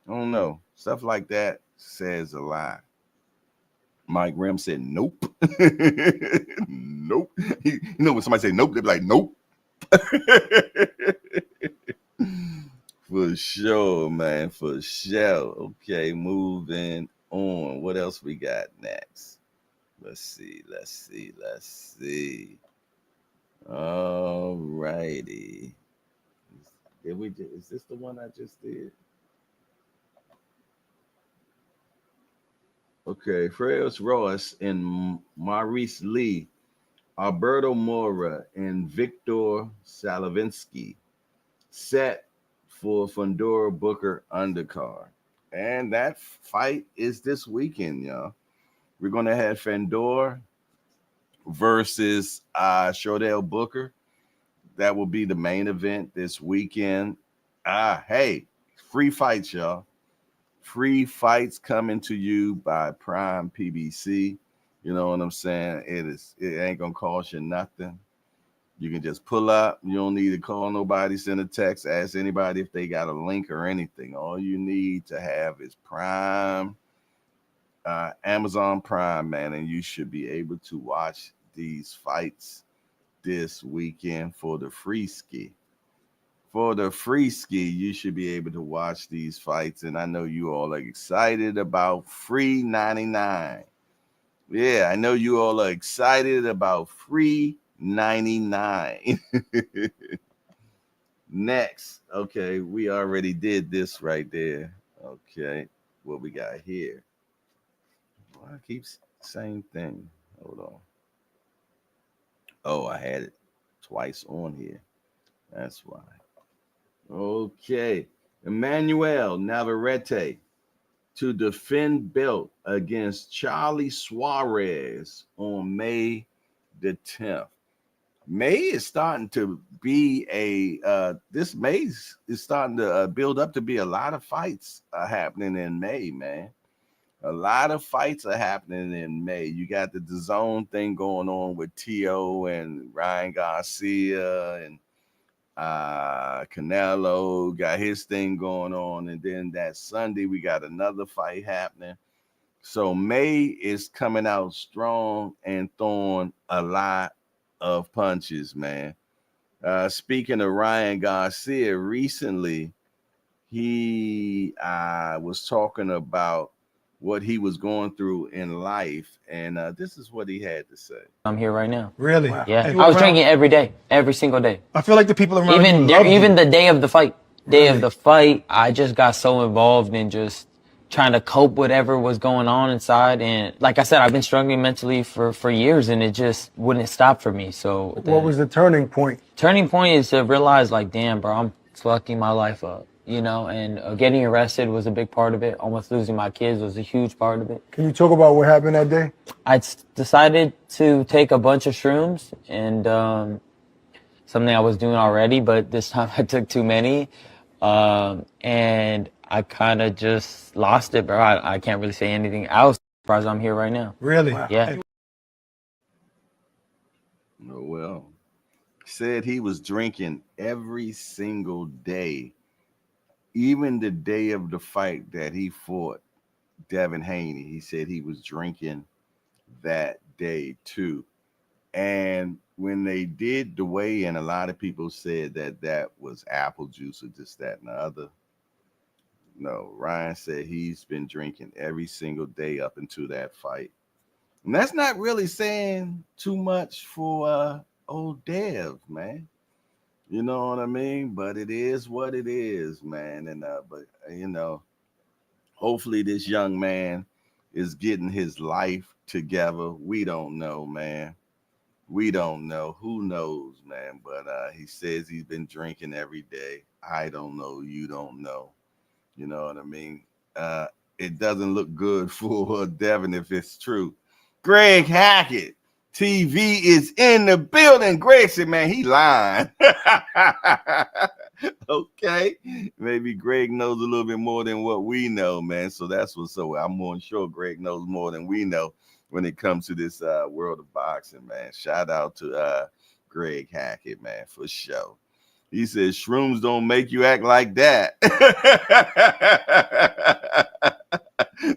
don't know. Stuff like that says a lot. Mike Rim said, nope. Nope. You know, when somebody say nope, they're like, nope. For sure, man. For sure. Okay, moving on. What else we got next? Let's see. Let's see. Let's see. All righty. Is this the one I just did? Okay, Freos Ross and Maurice Lee, Alberto Mora and Victor Salavinsky set for Fundora Booker undercard. And that fight is this weekend, y'all. We're gonna have Fandor versus Shordell Booker. That will be the main event this weekend. Hey, free fights, y'all. Free fights coming to you by Prime PBC. You know what I'm saying? It ain't gonna cost you nothing. You can just pull up. You don't need to call nobody, send a text, ask anybody if they got a link or anything. All you need to have is Prime, Amazon Prime, man, and you should be able to watch these fights this weekend for the free ski. For the free ski, you should be able to watch these fights. And I know you all are excited about free 99. Yeah, I know you all are excited about free 99. Next, okay, we already did this right there. Okay, what we got here? Well, I keep same thing. Hold on. Oh, I had it twice on here. That's why. Okay. Emmanuel Navarrete to defend belt against Charlie Suarez on May the 10th. May is starting to be this May is starting to build up to be a lot of fights happening in May, man. A lot of fights are happening in May. You got the DAZN thing going on with Tio and Ryan Garcia, and Canelo got his thing going on, and then that Sunday we got another fight happening. So May is coming out strong and throwing a lot of punches, man. Speaking of Ryan Garcia, recently he was talking about what he was going through in life, and this is what he had to say. I'm here right now. Really? Wow. Yeah. And I was around- drinking every day, every single day. I feel like the people around Even you loved even you. the day of the fight. Day Really? of the fight, I just got so involved in just trying to cope whatever was going on inside. And like I said, I've been struggling mentally for years, and it just wouldn't stop for me. So What was the turning point? turning point is to realize, like, damn, bro, I'm fucking my life up, you know, and getting arrested was a big part of it. Almost losing my kids was a huge part of it. Can you talk about what happened that day? Decided to take a bunch of shrooms, and something I was doing already, but this time I took too many, and I kind of just lost it, bro. I can't really say anything else. Surprised I'm here right now. Really? Yeah. Oh, well, said he was drinking every single day, even the day of the fight that he fought Devin Haney. He said he was drinking that day too. And when they did the weigh-in, a lot of people said that that was apple juice or just that and the other. No, Ryan said he's been drinking every single day up until that fight. And that's not really saying too much for old Dev, man. You know what I mean? But it is what it is, man. And but hopefully this young man is getting his life together. We don't know, man. We don't know. Who knows, man? But he says he's been drinking every day. I don't know. You don't know. You know what I mean? It doesn't look good for Devin if it's true. Greg Hackett, TV is in the building. Greg said, man, he lying. Okay. Maybe Greg knows a little bit more than what we know, man. So that's what's so. I'm more sure Greg knows more than we know when it comes to this world of boxing, man. Shout out to Greg Hackett, man, for sure. He says shrooms don't make you act like that.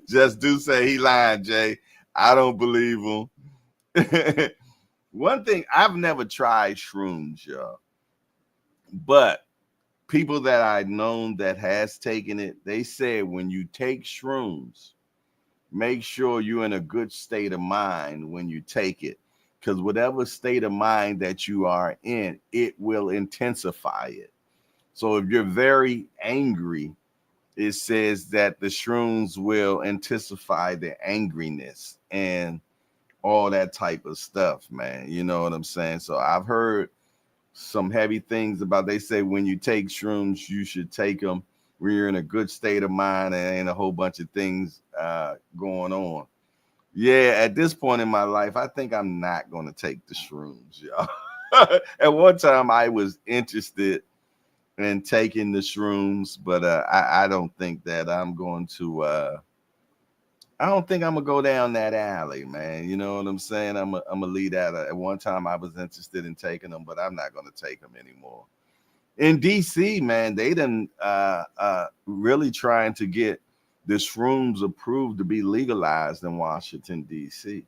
Just do say he lying, Jay. I don't believe him. One thing, I've never tried shrooms, y'all. But people that I've known that has taken it, they said when you take shrooms, make sure you're in a good state of mind when you take it. Because whatever state of mind that you are in, it will intensify it. So if you're very angry, it says that the shrooms will intensify the angriness and all that type of stuff, man. You know what I'm saying? So I've heard some heavy things about, they say when you take shrooms, you should take them when you're in a good state of mind and ain't a whole bunch of things going on. Yeah, at this point in my life, I think I'm not going to take the shrooms, y'all. At one time, I was interested in taking the shrooms, but I don't think that I'm going to. I don't think I'm gonna go down that alley, man. You know what I'm saying? I'm gonna leave that. At one time, I was interested in taking them, but I'm not gonna take them anymore. In DC, man, they done really trying to get the shrooms approved to be legalized in Washington, D.C.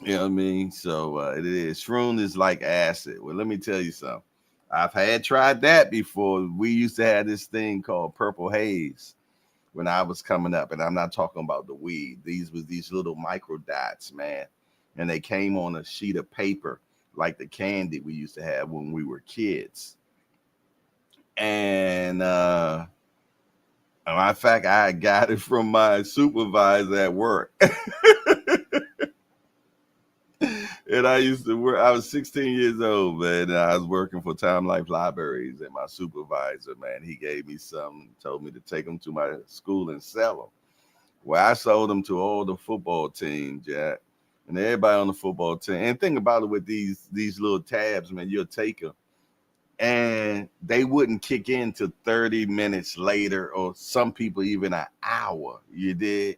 You know what I mean? So it is. Shroom is like acid. Well, let me tell you something. I've tried that before. We used to have this thing called purple haze when I was coming up, and I'm not talking about the weed. These was these little micro dots, man, and they came on a sheet of paper like the candy we used to have when we were kids. And matter of fact, I got it from my supervisor at work. And I used to work. I was 16 years old, man. And I was working for Time Life Libraries, and my supervisor, man, he gave me some, told me to take them to my school and sell them. Well, I sold them to all the football teams, Jack, and everybody on the football team. And think about it with these little tabs, man. You'll take them, and they wouldn't kick in till 30 minutes later, or some people even an hour. You did.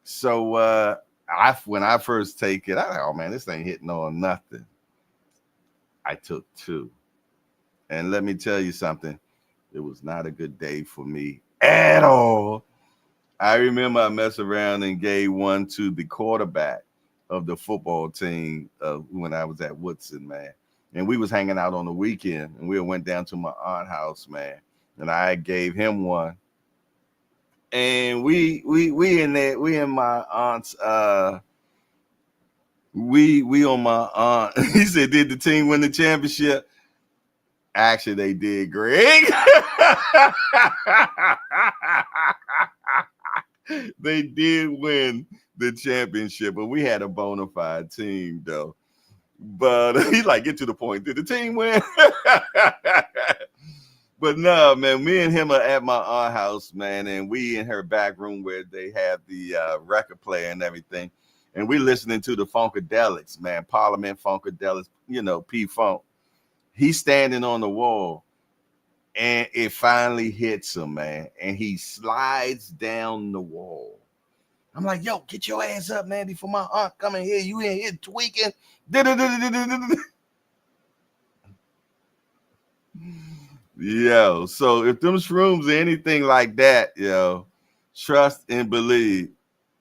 So I when I first take it, I thought, oh man, this ain't hitting on nothing. I took two. And let me tell you something, it was not a good day for me at all. I remember I messed around and gave one to the quarterback of the football team when I was at Woodson, man. And we was hanging out on the weekend, and we went down to my aunt's house, man. And I gave him one. And we in there, we in my aunt's we on my aunt. He said, did the team win the championship? Actually, they did, Greg. They did win the championship, but we had a bona fide team, though. But he like, get to the point. Did the team win? But no, man, me and him are at my aunt house, man, and we in her back room where they have the record player and everything. And we listening to the Funkadelics, man, Parliament Funkadelics, you know, P-Funk. He's standing on the wall, and it finally hits him, man, and he slides down the wall. I'm like, yo, get your ass up, man, before my aunt come in here. You in here tweaking. Yo, so if them shrooms are anything like that, yo, trust and believe.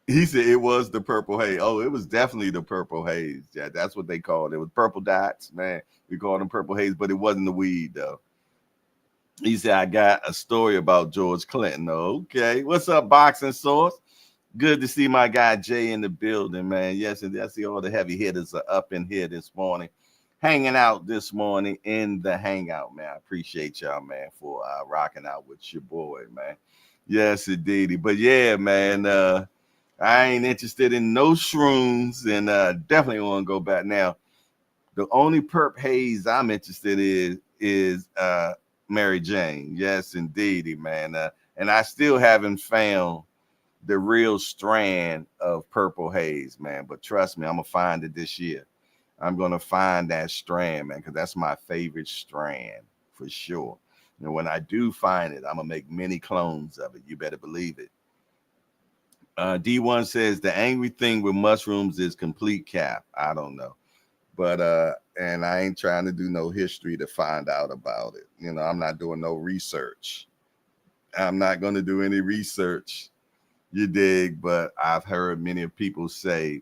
He said it was the purple haze. Oh, it was definitely the purple haze. Yeah, that's what they called it. It was purple dots, man. We called them purple haze, but it wasn't the weed, though. He said, I got a story about George Clinton. Okay. What's up, Boxing Source? Good to see my guy Jay in the building, man. Yes, and I see all the heavy hitters are up in here this morning, hanging out this morning in the hangout, man. I appreciate y'all, man, for rocking out with your boy, man. Yes, indeed. But yeah, man, I ain't interested in no shrooms, and definitely want to go back now. The only perp haze I'm interested in is Mary Jane. Yes, indeed, man. And I still haven't found the real strand of purple haze, man. But trust me, I'm gonna find it this year. I'm gonna find that strand, man, because that's my favorite strand for sure. And when I do find it, I'm gonna make many clones of it. You better believe it. D1 says the angry thing with mushrooms is complete cap. I don't know. But and I ain't trying to do no history to find out about it. You know, I'm not doing no research. I'm not going to do any research. You dig? But I've heard many people say,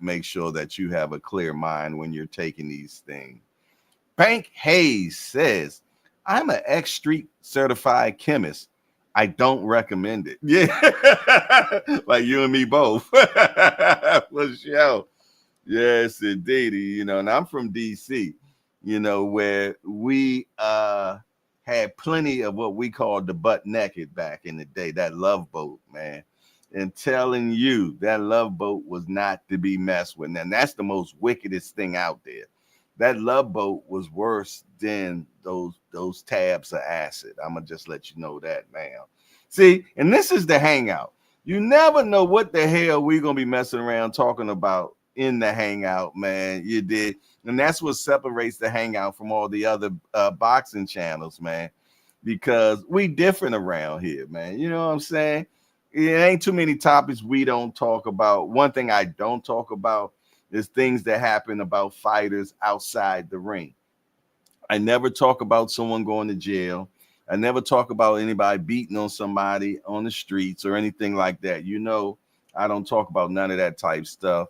make sure that you have a clear mind when you're taking these things. Bank Hayes says, I'm an X Street certified chemist. I don't recommend it. Yeah, like you and me both. For sure. Yes, indeed. You know, and I'm from DC, you know, where we had plenty of what we called the butt naked back in the day, that love boat, man. And telling you that love boat was not to be messed with. And that's the most wickedest thing out there. That love boat was worse than those tabs of acid. I'm gonna just let you know that now. See, and this is the hangout. You never know what the hell we're gonna be messing around talking about in the hangout, man. You did, and that's what separates the hangout from all the other boxing channels, man. Because we different around here, man. You know what I'm saying? It ain't too many topics we don't talk about. One thing I don't talk about is things that happen about fighters outside the ring. I never talk about someone going to jail. I never talk about anybody beating on somebody on the streets or anything like that. You know, I don't talk about none of that type stuff.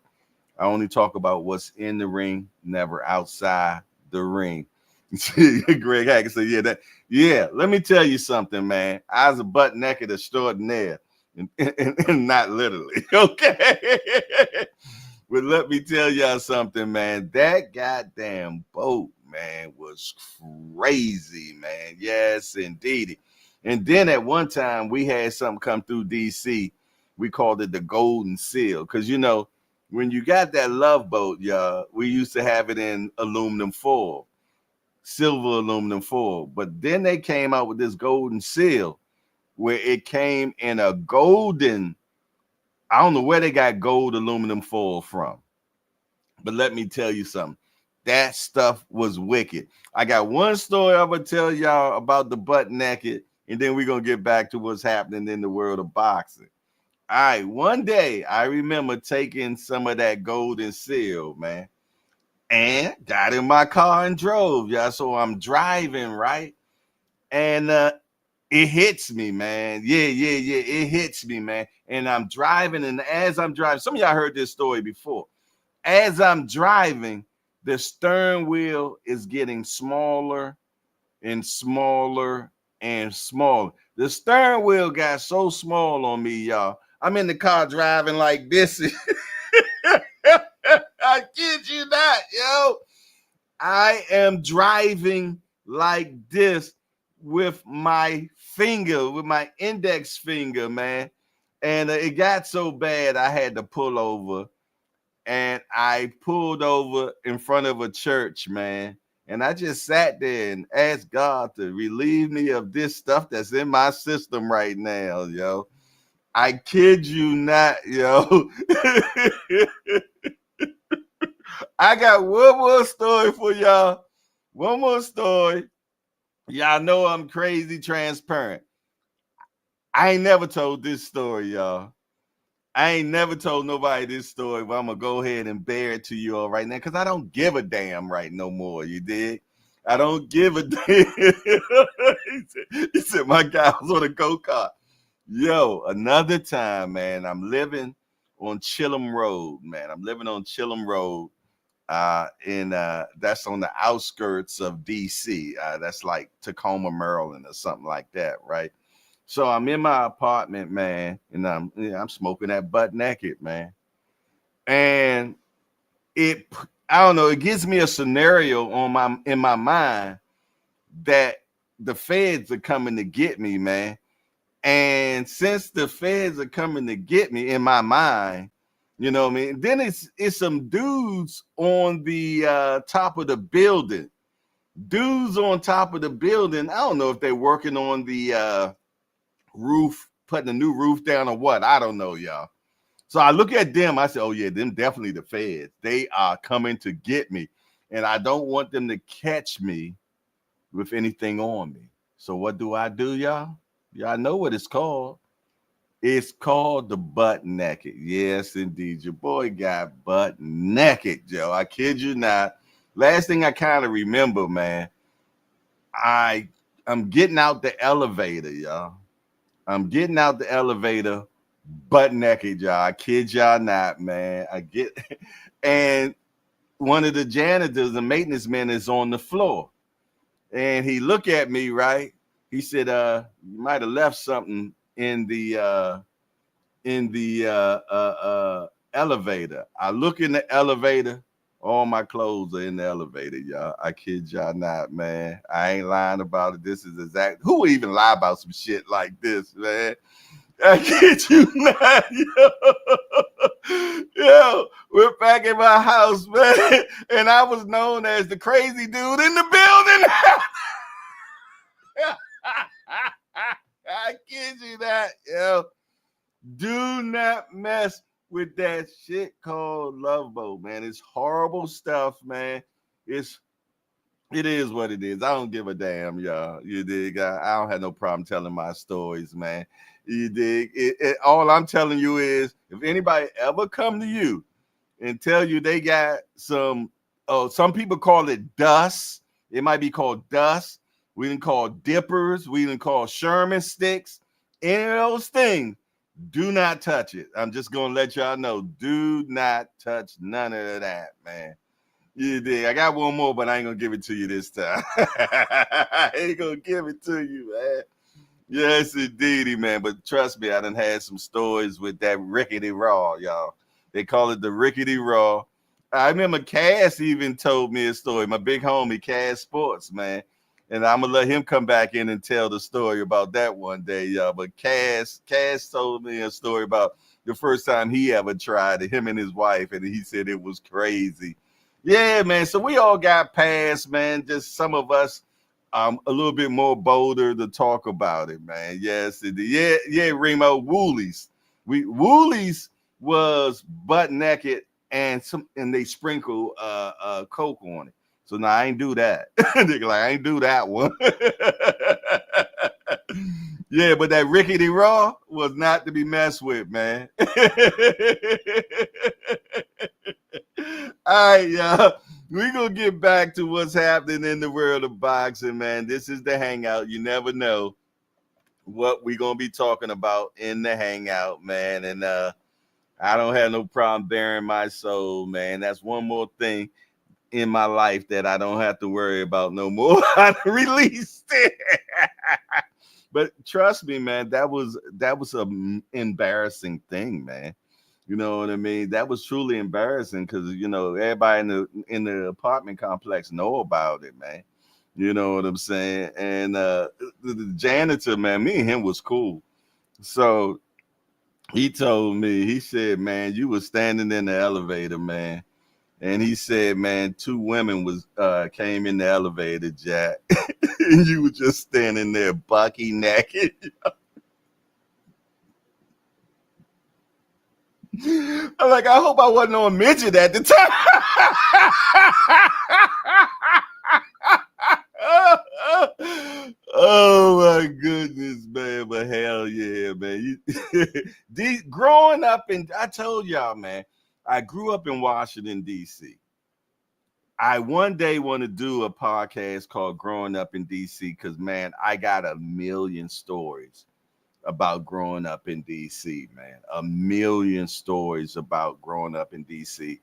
I only talk about what's in the ring, never outside the ring. Greg Hackett said, yeah, let me tell you something, man. I was a butt naked extraordinaire, and not literally, okay? But let me tell y'all something, man. That goddamn boat, man, was crazy, man. Yes, indeed. And then at one time, we had something come through DC. We called it the Golden Seal because, you know, when you got that Love Boat, y'all, we used to have it in aluminum foil, silver aluminum foil. But then they came out with this golden seal where it came in a golden, I don't know where they got gold aluminum foil from. But let me tell you something. That stuff was wicked. I got one story I'm gonna tell y'all about the butt naked, and then we're gonna get back to what's happening in the world of boxing. All right, one day I remember taking some of that golden seal, man, and got in my car and drove, y'all. So I'm driving, right? And it hits me, man. Yeah. It hits me, man. And I'm driving, and as I'm driving, some of y'all heard this story before. As I'm driving, the stern wheel is getting smaller and smaller and smaller. The stern wheel got so small on me, y'all. I'm in the car driving like this. I kid you not, yo. I am driving like this with my finger, with my index finger, man. And it got so bad I had to pull over, and I pulled over in front of a church, man. And I just sat there and asked God to relieve me of this stuff that's in my system right now, yo. I kid you not, yo. I got one more story for y'all. One more story. Y'all know I'm crazy transparent. I ain't never told this story, y'all. I ain't never told nobody this story, but I'm gonna go ahead and bear it to you all right now because I don't give a damn right no more. You dig? I don't give a damn. he said my guy was on a go-kart. Yo, another time, man. I'm living on Chillum Road, man. I'm living on Chillum Road. In that's on the outskirts of DC. That's like Tacoma, Maryland, or something like that, right? So I'm in my apartment, man, and I'm smoking that butt naked, man. And it, I don't know, it gives me a scenario in my mind that the feds are coming to get me, man. And since the feds are coming to get me in my mind, you know what I mean? Then it's some dudes on the top of the building. Dudes on top of the building. I don't know if they're working on the roof, putting a new roof down or what. I don't know, y'all. So I look at them. I say, oh, yeah, them definitely the feds. They are coming to get me. And I don't want them to catch me with anything on me. So what do, y'all? Y'all know what it's called. It's called the butt naked. Yes, indeed. Your boy got butt naked, Joe. I kid you not. Last thing I kind of remember, man, I'm getting out the elevator, y'all. I'm getting out the elevator butt naked, y'all. I kid y'all not, man. And one of the janitors, the maintenance man, is on the floor. And he looked at me, right? He said, you might have left something in the elevator. I look in the elevator. All my clothes are in the elevator, y'all. I kid y'all not, man. I ain't lying about it. This is exact. Who would even lie about some shit like this, man? I kid you not, yo. Yo, we're back in my house, man. And I was known as the crazy dude in the building. I kid you not, yo. Do not mess with that shit called Love Boat, man. It's horrible stuff, man. It is what it is. I don't give a damn, y'all. You dig? I don't have no problem telling my stories, man. You dig? All I'm telling you is, if anybody ever come to you and tell you they got some people call it dust. It might be called dust. We didn't call dippers. We didn't call Sherman sticks. Any of those things. Do not touch it. I'm just gonna let y'all know. Do not touch none of that, man. You did. I got one more, but I ain't gonna give it to you this time. I ain't gonna give it to you, man. Yes, indeedy, man. But trust me, I done had some stories with that rickety raw, y'all. They call it the rickety raw. I remember Cass even told me a story. My big homie, Cass Sports, man. And I'm gonna let him come back in and tell the story about that one day, y'all. But Cass told me a story about the first time he ever tried it, him and his wife, and he said it was crazy. Yeah, man. So we all got past, man. Just some of us a little bit more bolder to talk about it, man. Yes, yeah, Remo Woolies. Woolies was butt naked and they sprinkle coke on it. So now I ain't do that. They like I ain't do that one. Yeah, but that rickety raw was not to be messed with, man. All right, y'all. We're gonna get back to what's happening in the world of boxing, man. This is the hangout. You never know what we're gonna be talking about in the hangout, man. And I don't have no problem bearing my soul, man. That's one more thing in my life that I don't have to worry about no more. I released it. But trust me, man, that was an embarrassing thing, man. You know what I mean? That was truly embarrassing because everybody in the apartment complex know about it, man. You know what I'm saying? And the janitor, man, me and him was cool. So he told me, he said, man, you were standing in the elevator, man. And he said, man, two women came in the elevator, Jack, and you were just standing there bucky naked. I'm like, I hope I wasn't on midget at the time. Oh my goodness, man. But hell yeah, man. Growing up I told y'all, man, I grew up in Washington, D.C. I one day want to do a podcast called Growing Up in DC because, man, I got a million stories about growing up in DC, man. A million stories about growing up in DC.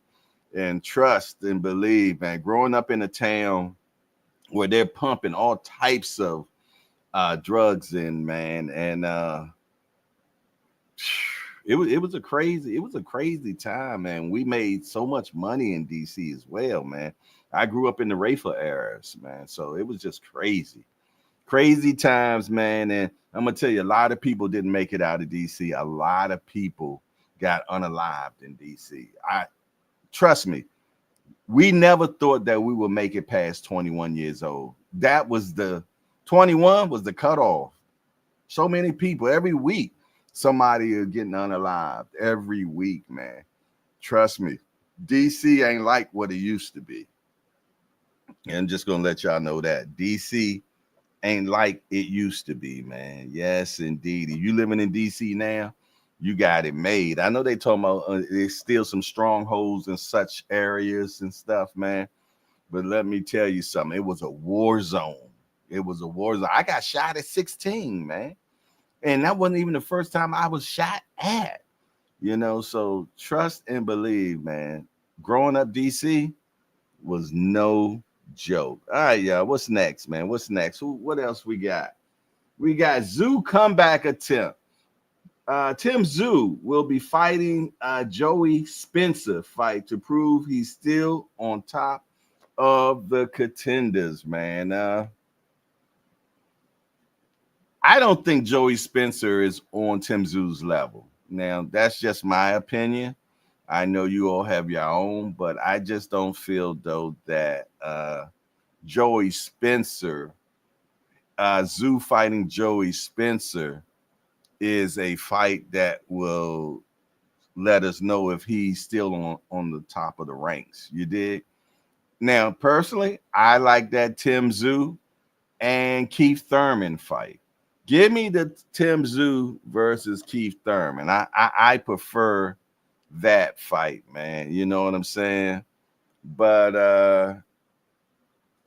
And trust and believe, man, growing up in a town where they're pumping all types of drugs in, man. And it was a crazy time, man. We made so much money in DC as well, man. I grew up in the Rafer eras, man. So it was just crazy times, man. And I'm gonna tell you, a lot of people didn't make it out of DC. A lot of people got unalived in DC. Trust me, we never thought that we would make it past 21 years old. That was 21 was the cutoff. So many people every week, somebody is getting unalived every week, man. Trust me, DC ain't like what it used to be. And I'm just gonna let y'all know that DC ain't like it used to be, man. Yes, indeed. If you living in DC now, you got it made. I know they talking about there's still some strongholds in such areas and stuff, man. But let me tell you something. It was a war zone. It was a war zone. I got shot at 16, man. And that wasn't even the first time I was shot at. So trust and believe, man. Growing up DC was no joke. All right, y'all. What's next, man? What's next? What else we got? We got Zoo comeback attempt. Tim Zoo will be fighting Joey Spencer fight to prove he's still on top of the contenders, man. I don't think Joey Spencer is on Tim Zoo's level. Now, that's just my opinion. I know you all have your own, but I just don't feel, though, that Joey Spencer, Zoo fighting Joey Spencer, is a fight that will let us know if he's still on the top of the ranks. You dig? Now, personally, I like that Tim Zoo and Keith Thurman fight. Give me the Tim Zoo versus Keith Thurman. I prefer that fight, man. You know what I'm saying? But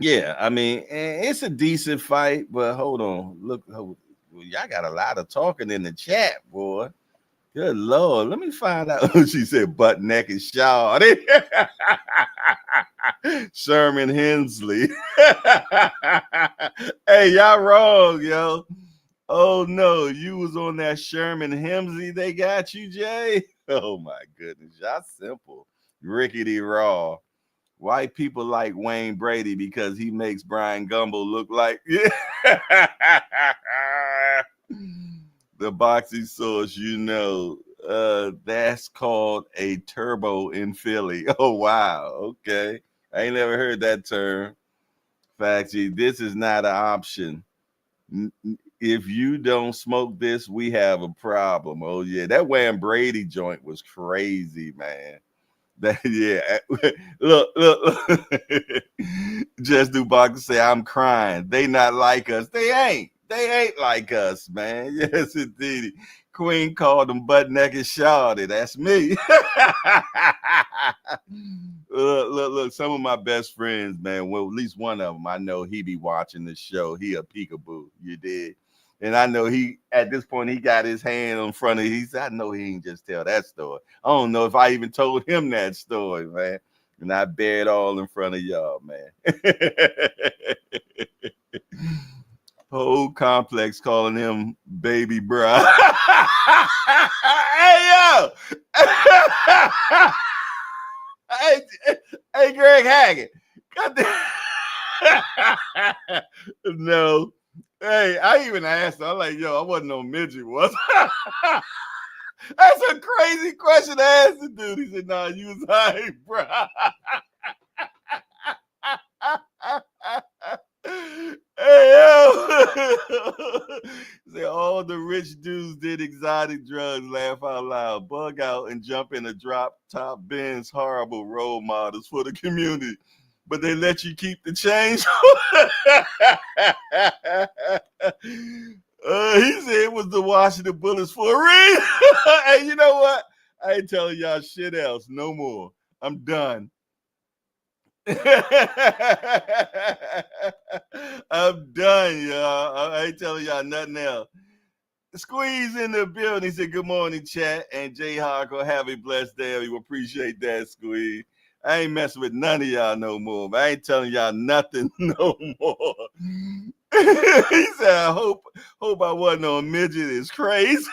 yeah, I mean, it's a decent fight, but hold on. Look, y'all got a lot of talking in the chat, boy. Good Lord. Let me find out. She said butt naked Shaw. Sherman Hensley. Hey, y'all wrong, yo. Oh no, you was on that Sherman Hemsley. They got you, Jay. Oh my goodness, y'all simple. Rickety Raw. White people like Wayne Brady because he makes Brian Gumble look like the boxing source, that's called a turbo in Philly. Oh wow, okay. I ain't never heard that term. Facty, this is not an option. If you don't smoke this, we have a problem. Oh yeah, that Wayne Brady joint was crazy, man. That yeah. Look. Just do box say I'm crying. They not like us. They ain't like us, man. Yes, indeed. Queen called them butt naked shawty. That's me. Look. Some of my best friends, man. Well, at least one of them, I know he be watching the show. He a peekaboo. You did. And I know he, at this point, he got his hand in front of. He said, "I know he ain't just tell that story. I don't know if I even told him that story, man." And I bear it all in front of y'all, man. Whole complex calling him baby bro. Hey yo, hey Greg Haggard. No. Hey, I even asked him, I'm like, yo, I wasn't no midget, was I? That's a crazy question to ask the dude. He said, nah, you was high, bro. Hey, yo. Say all the rich dudes did exotic drugs, laugh out loud, bug out, and jump in a drop top Benz, horrible role models for the community. But they let you keep the change. He said it was the Washington Bullets for a reason. Hey, you know what? I ain't telling y'all shit else no more. I'm done. I'm done, y'all. I ain't telling y'all nothing else. Squeeze in the building. He said, good morning, chat. And Jay Harko, have a blessed day. We appreciate that, Squeeze. I ain't messing with none of y'all no more. I ain't telling y'all nothing no more. He said, I hope I wasn't on midget. It's crazy.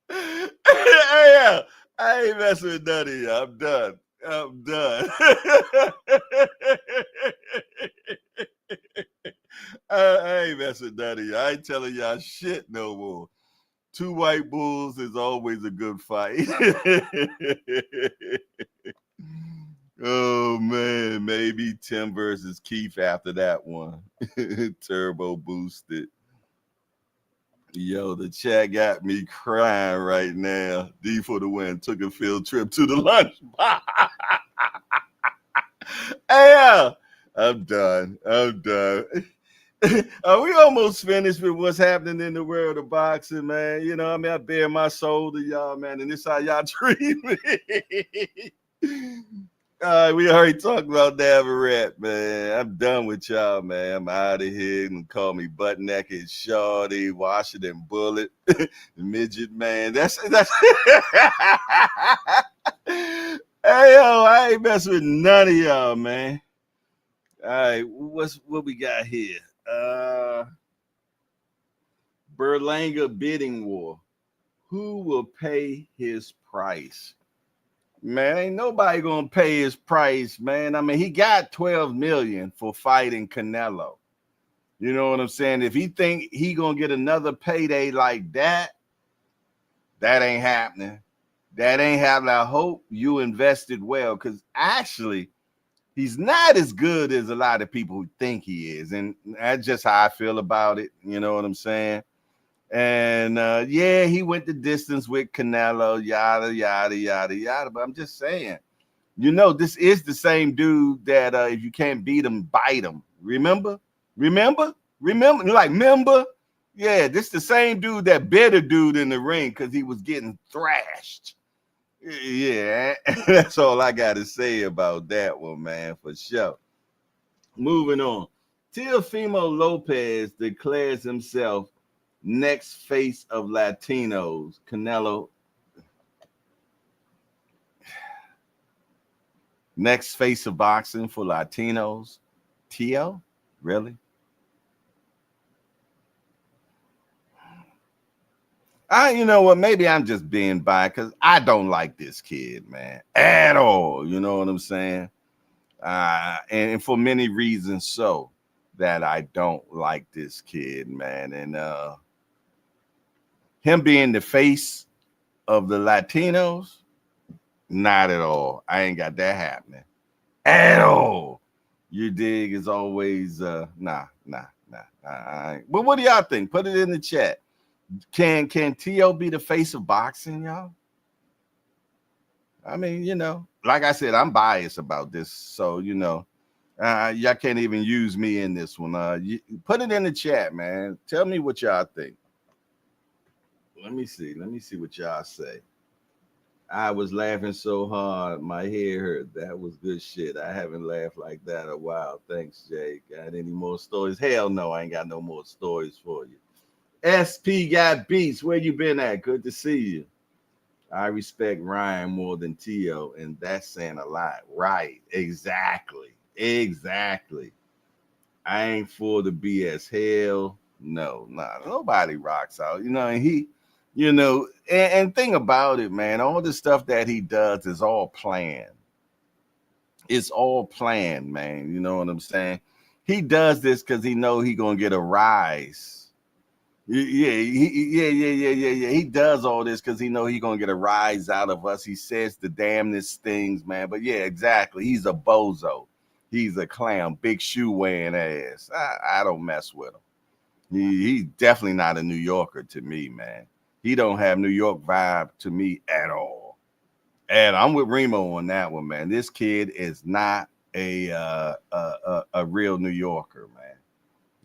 Yeah, I ain't messing with none of y'all. I'm done. I ain't messing with none of y'all. I ain't telling y'all shit no more. Two white bulls is always a good fight. Oh man, maybe Tim versus Keith after that one. Turbo boosted. Yo, the chat got me crying right now. D for the win. Took a field trip to the lunch box. Hey, I'm done. Are we almost finished with what's happening in the world of boxing, man? You know, I mean, I bare my soul to y'all, man, and this how y'all treat me. We already talked about Navarrete, man. I'm done with y'all, man. I'm out of here. And call me butt naked shorty, Washington Bullet, midget, man. That's. Hey yo, I ain't messing with none of y'all, man. All right, what we got here? Berlanga bidding war. Who will pay his price? Man, ain't nobody gonna pay his price, man. I mean, he got 12 million for fighting Canelo. You know what I'm saying? If he think he gonna get another payday like that, that ain't happening. That ain't happening. I hope you invested well, because actually, he's not as good as a lot of people think he is. And that's just how I feel about it. You know what I'm saying? And yeah, he went the distance with Canelo, yada, yada, yada, yada. But I'm just saying, you know, this is the same dude that if you can't beat him, bite him. Remember? Like, remember? Yeah, this the same dude that bit a dude in the ring because he was getting thrashed. Yeah, that's all I got to say about that one, man, for sure. Moving on. Teofimo Lopez declares himself next face of Latinos. Canelo. Next face of boxing for Latinos. Tio? Really? You know what? Maybe I'm just being biased because I don't like this kid, man, at all. You know what I'm saying? And for many reasons, so that I don't like this kid, man. And him being the face of the Latinos, not at all. I ain't got that happening at all. You dig? Is always nah. But what do y'all think? Put it in the chat. Can T.O. be the face of boxing, y'all? I mean, like I said, I'm biased about this, so y'all can't even use me in this one. Put it in the chat, man. Tell me what y'all think. Let me see. Let me see what y'all say. I was laughing so hard, my head hurt. That was good shit. I haven't laughed like that a while. Thanks, Jay. Got any more stories? Hell no, I ain't got no more stories for you. SP got beats. Where you been at? Good to see you. I respect Ryan more than Tio, and that's saying a lot. Right. Exactly. Exactly. I ain't for the BS. Hell no. Nah, nobody rocks out. And he, and thing about it, man, all the stuff that he does is all planned. It's all planned, man. You know what I'm saying? He does this because he know he gonna get a rise. Yeah. He does all this because he know he gonna get a rise out of us. He says the damnedest things, man. But yeah, exactly. He's a bozo. He's a clown, big shoe wearing ass. I don't mess with him. He's definitely not a New Yorker to me, man. He don't have New York vibe to me at all. And I'm with Remo on that one, man. This kid is not a real New Yorker, man.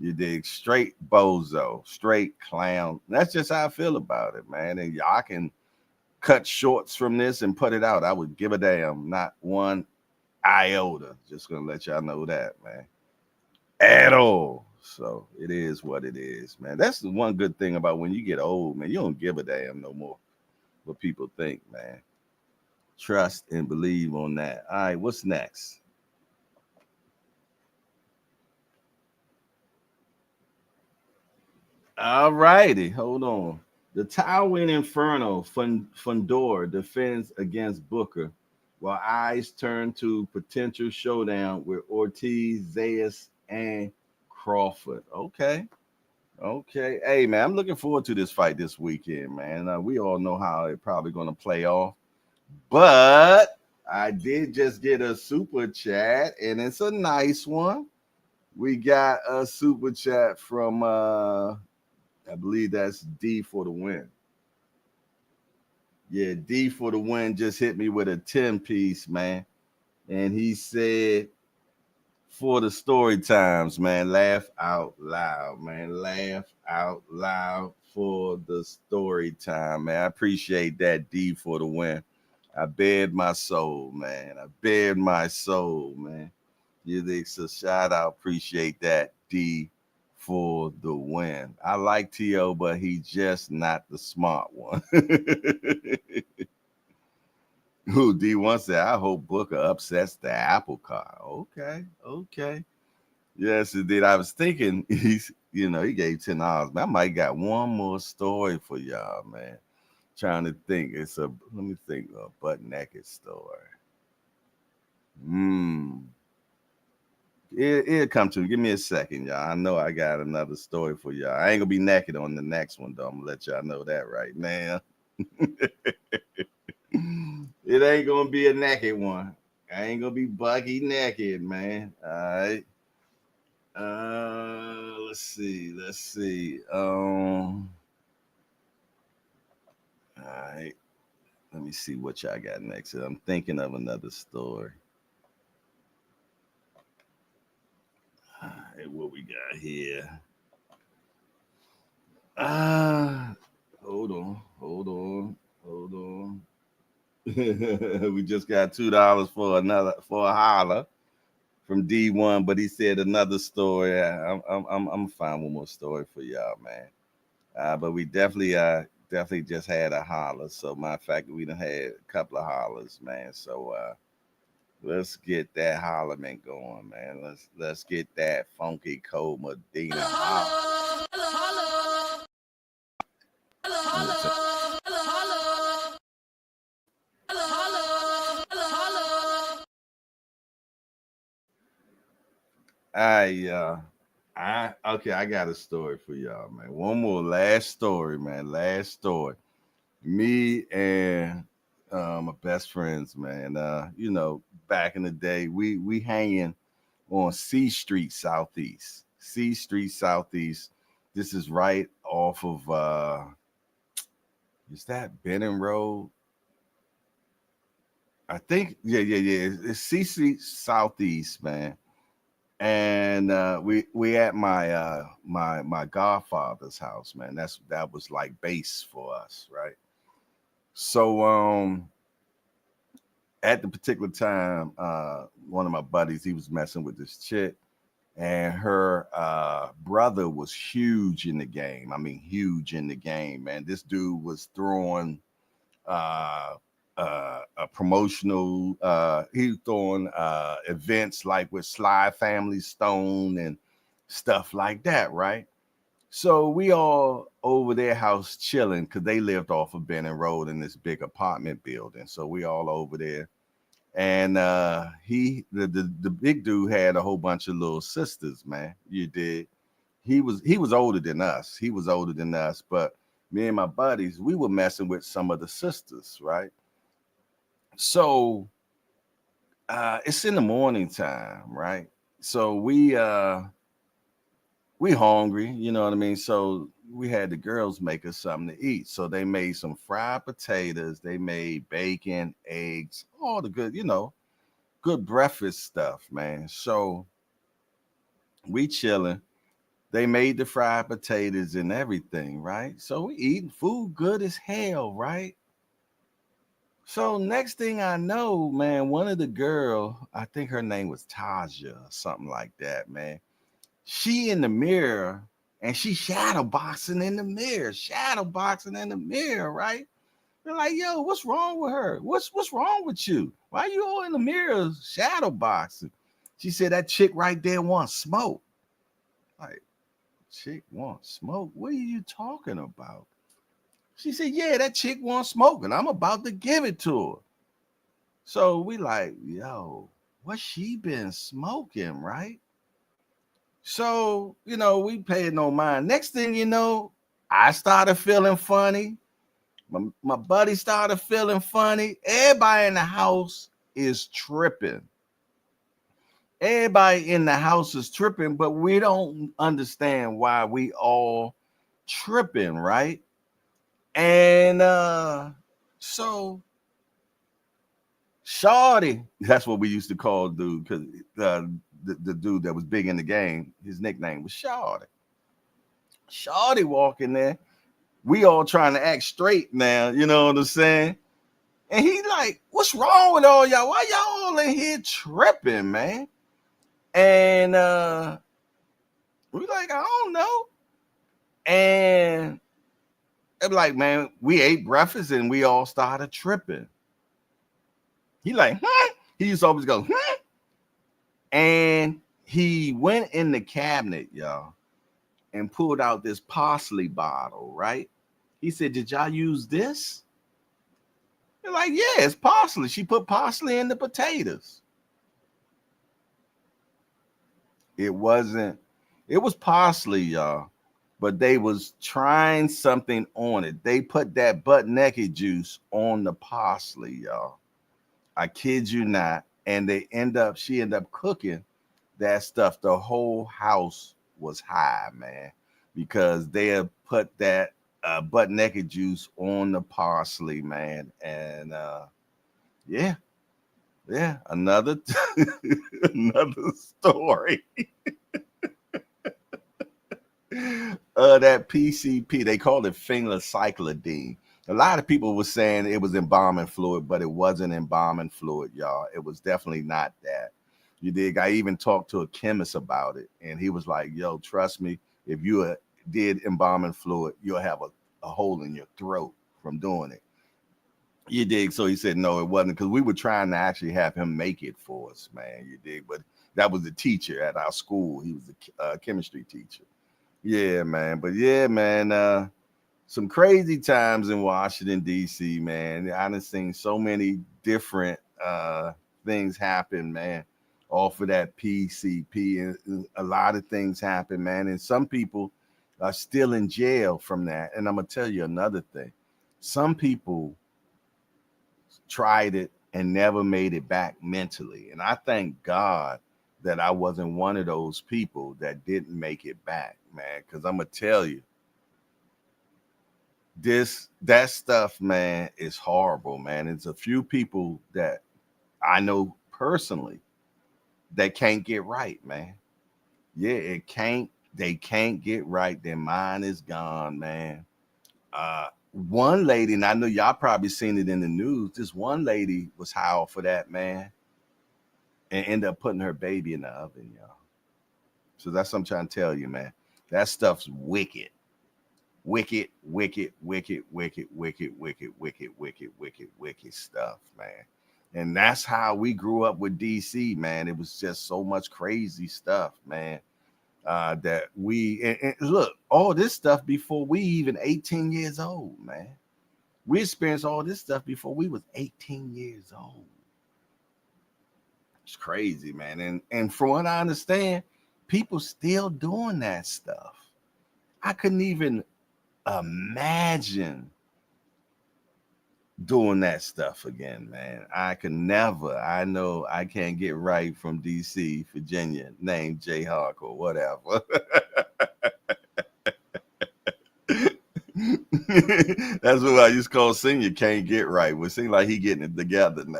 You dig? Straight bozo, straight clown. That's just how I feel about it, man. And y'all can cut shorts from this and put it out. I would give a damn, not one iota. Just gonna let y'all know that, man. At all. So it is what it is, man. That's the one good thing about when you get old, man. You don't give a damn no more what people think, man. Trust and believe on that. All right, what's next? All righty, hold on. The Towering Inferno Fundor defends against Booker, while eyes turn to potential showdown with Ortiz, Zayas, and Crawford. Okay. Hey, man, I'm looking forward to this fight this weekend, man. We all know how it probably going to play off, but I did just get a super chat, and it's a nice one. We got a super chat from I believe that's D for the win. Yeah, D for the win just hit me with a 10 piece, man. And he said, for the story times, man, laugh out loud, man. Laugh out loud for the story time, man. I appreciate that, D for the win. I bared my soul, man. I bared my soul, man. You think so? Shout out, appreciate that, D for the win. I like T.O., but he's just not the smart one. Who D1 said, I hope Booker upsets the apple cart. Okay. Yes, indeed. I was thinking he gave $10. Man, I might got one more story for y'all, man. Trying to think. Let me think, a butt naked story. It'll come to me. Give me a second, y'all. I know I got another story for y'all. I ain't gonna be naked on the next one, though. I'm gonna let y'all know that right now. It ain't gonna be a naked one. I ain't gonna be buggy naked, man. All right. Let's see. All right. Let me see what y'all got next. I'm thinking of another story. All right, what we got here? Hold on. We just got $2 for a holler from D1, but he said another story. I'm find one more story for y'all, man. But we definitely just had a holler. So matter of fact, we done had a couple of hollers, man. So let's get that hollerman going, man. Let's get that funky cold Medina holler. I okay, I got a story for y'all, man. One more last story, man. Last story. Me and my best friends, man. Back in the day, we hanging on C Street Southeast. C Street Southeast. This is right off of is that Benning Road? I think yeah. It's C Street Southeast, man. And we at my godfather's house, man. That was like base for us, right? So at the particular time, one of my buddies, he was messing with this chick, and her brother was huge in the game. I mean, huge in the game, man. This dude was throwing uh, a promotional. He was throwing events like with Sly Family Stone and stuff like that, right? So we all over their house chilling because they lived off of Benning Road in this big apartment building. So we all over there, and the big dude had a whole bunch of little sisters, man. You did. He was older than us. He was older than us, but me and my buddies, we were messing with some of the sisters, right? So it's in the morning time, right? So we hungry, you know what I mean? So we had the girls make us something to eat. So they made some fried potatoes, they made bacon, eggs, all the good, good breakfast stuff, man. So we chilling. They made the fried potatoes and everything, right? So we eating food good as hell, right? So next thing I know, man, one of the girl, I think her name was Taja or something like that, man. She in the mirror and she shadow boxing in the mirror, shadow boxing in the mirror, right? They're like, yo, what's wrong with her? What's wrong with you? Why you all in the mirror shadow boxing? She said that chick right there wants smoke. Like, chick wants smoke? What are you talking about? She said, yeah, that chick wants smoke, and I'm about to give it to her. So we like, yo, what she been smoking, right? So, we paid no mind. Next thing you know, I started feeling funny. My buddy started feeling funny. Everybody in the house is tripping. Everybody in the house is tripping, but we don't understand why we all tripping, right? And so Shorty, that's what we used to call dude, because the dude that was big in the game, his nickname was Shorty. Shorty walking there. We all trying to act straight now, you know what I'm saying? And he like, what's wrong with all y'all? Why y'all all in here tripping, man? And we like, I don't know. And they be like, man, we ate breakfast and we all started tripping. He like, huh? He used to always go, huh? And he went in the cabinet, y'all, and pulled out this parsley bottle, right? He said, did y'all use this? They're like, yeah, it's parsley. She put parsley in the potatoes. It wasn't, it was parsley, y'all, but they was trying something on it. They put that butt naked juice on the parsley, y'all. I kid you not. And she ended up cooking that stuff. The whole house was high, man, because they had put that butt naked juice on the parsley, man. And yeah, yeah, another another story. That PCP, they called it phenylcyclidine. A lot of people were saying it was embalming fluid, but it wasn't embalming fluid, y'all. It was definitely not that. You dig? I even talked to a chemist about it, and he was like, yo, trust me, if you did embalming fluid, you'll have a hole in your throat from doing it. You dig? So he said, no, it wasn't, because we were trying to actually have him make it for us, man. You dig? But that was the teacher at our school. He was a chemistry teacher. Yeah, man. But yeah, man, some crazy times in Washington, D.C., man. I done seen so many different things happen, man. off of that PCP, and a lot of things happen, man. And some people are still in jail from that. And I'm gonna tell you another thing: some people tried it and never made it back mentally. And I thank God that I wasn't one of those people that didn't make it back, man. Because I'm gonna tell you, that stuff, man, is horrible, man. It's a few people that I know personally that can't get right, man. Yeah, they can't get right. Their mind is gone, man. One lady, and I know y'all probably seen it in the news. This one lady was high for that, man, and ended up putting her baby in the oven, y'all. So that's what I'm trying to tell you, man. That stuff's wicked. Wicked, wicked, wicked, wicked, wicked, wicked, wicked, wicked, wicked, wicked stuff, man. And that's how we grew up with DC, man. It was just so much crazy stuff, man. That and look, all this stuff before we even 18 years old, man. We experienced all this stuff before we was 18 years old. It's crazy, man. And from what I understand, people still doing that stuff. I couldn't even imagine doing that stuff again, man. I could never. I know I can't get right from DC, Virginia, named J Hawk or whatever. That's what I used to call Senior can't get right. Well, it seems like he getting it together now.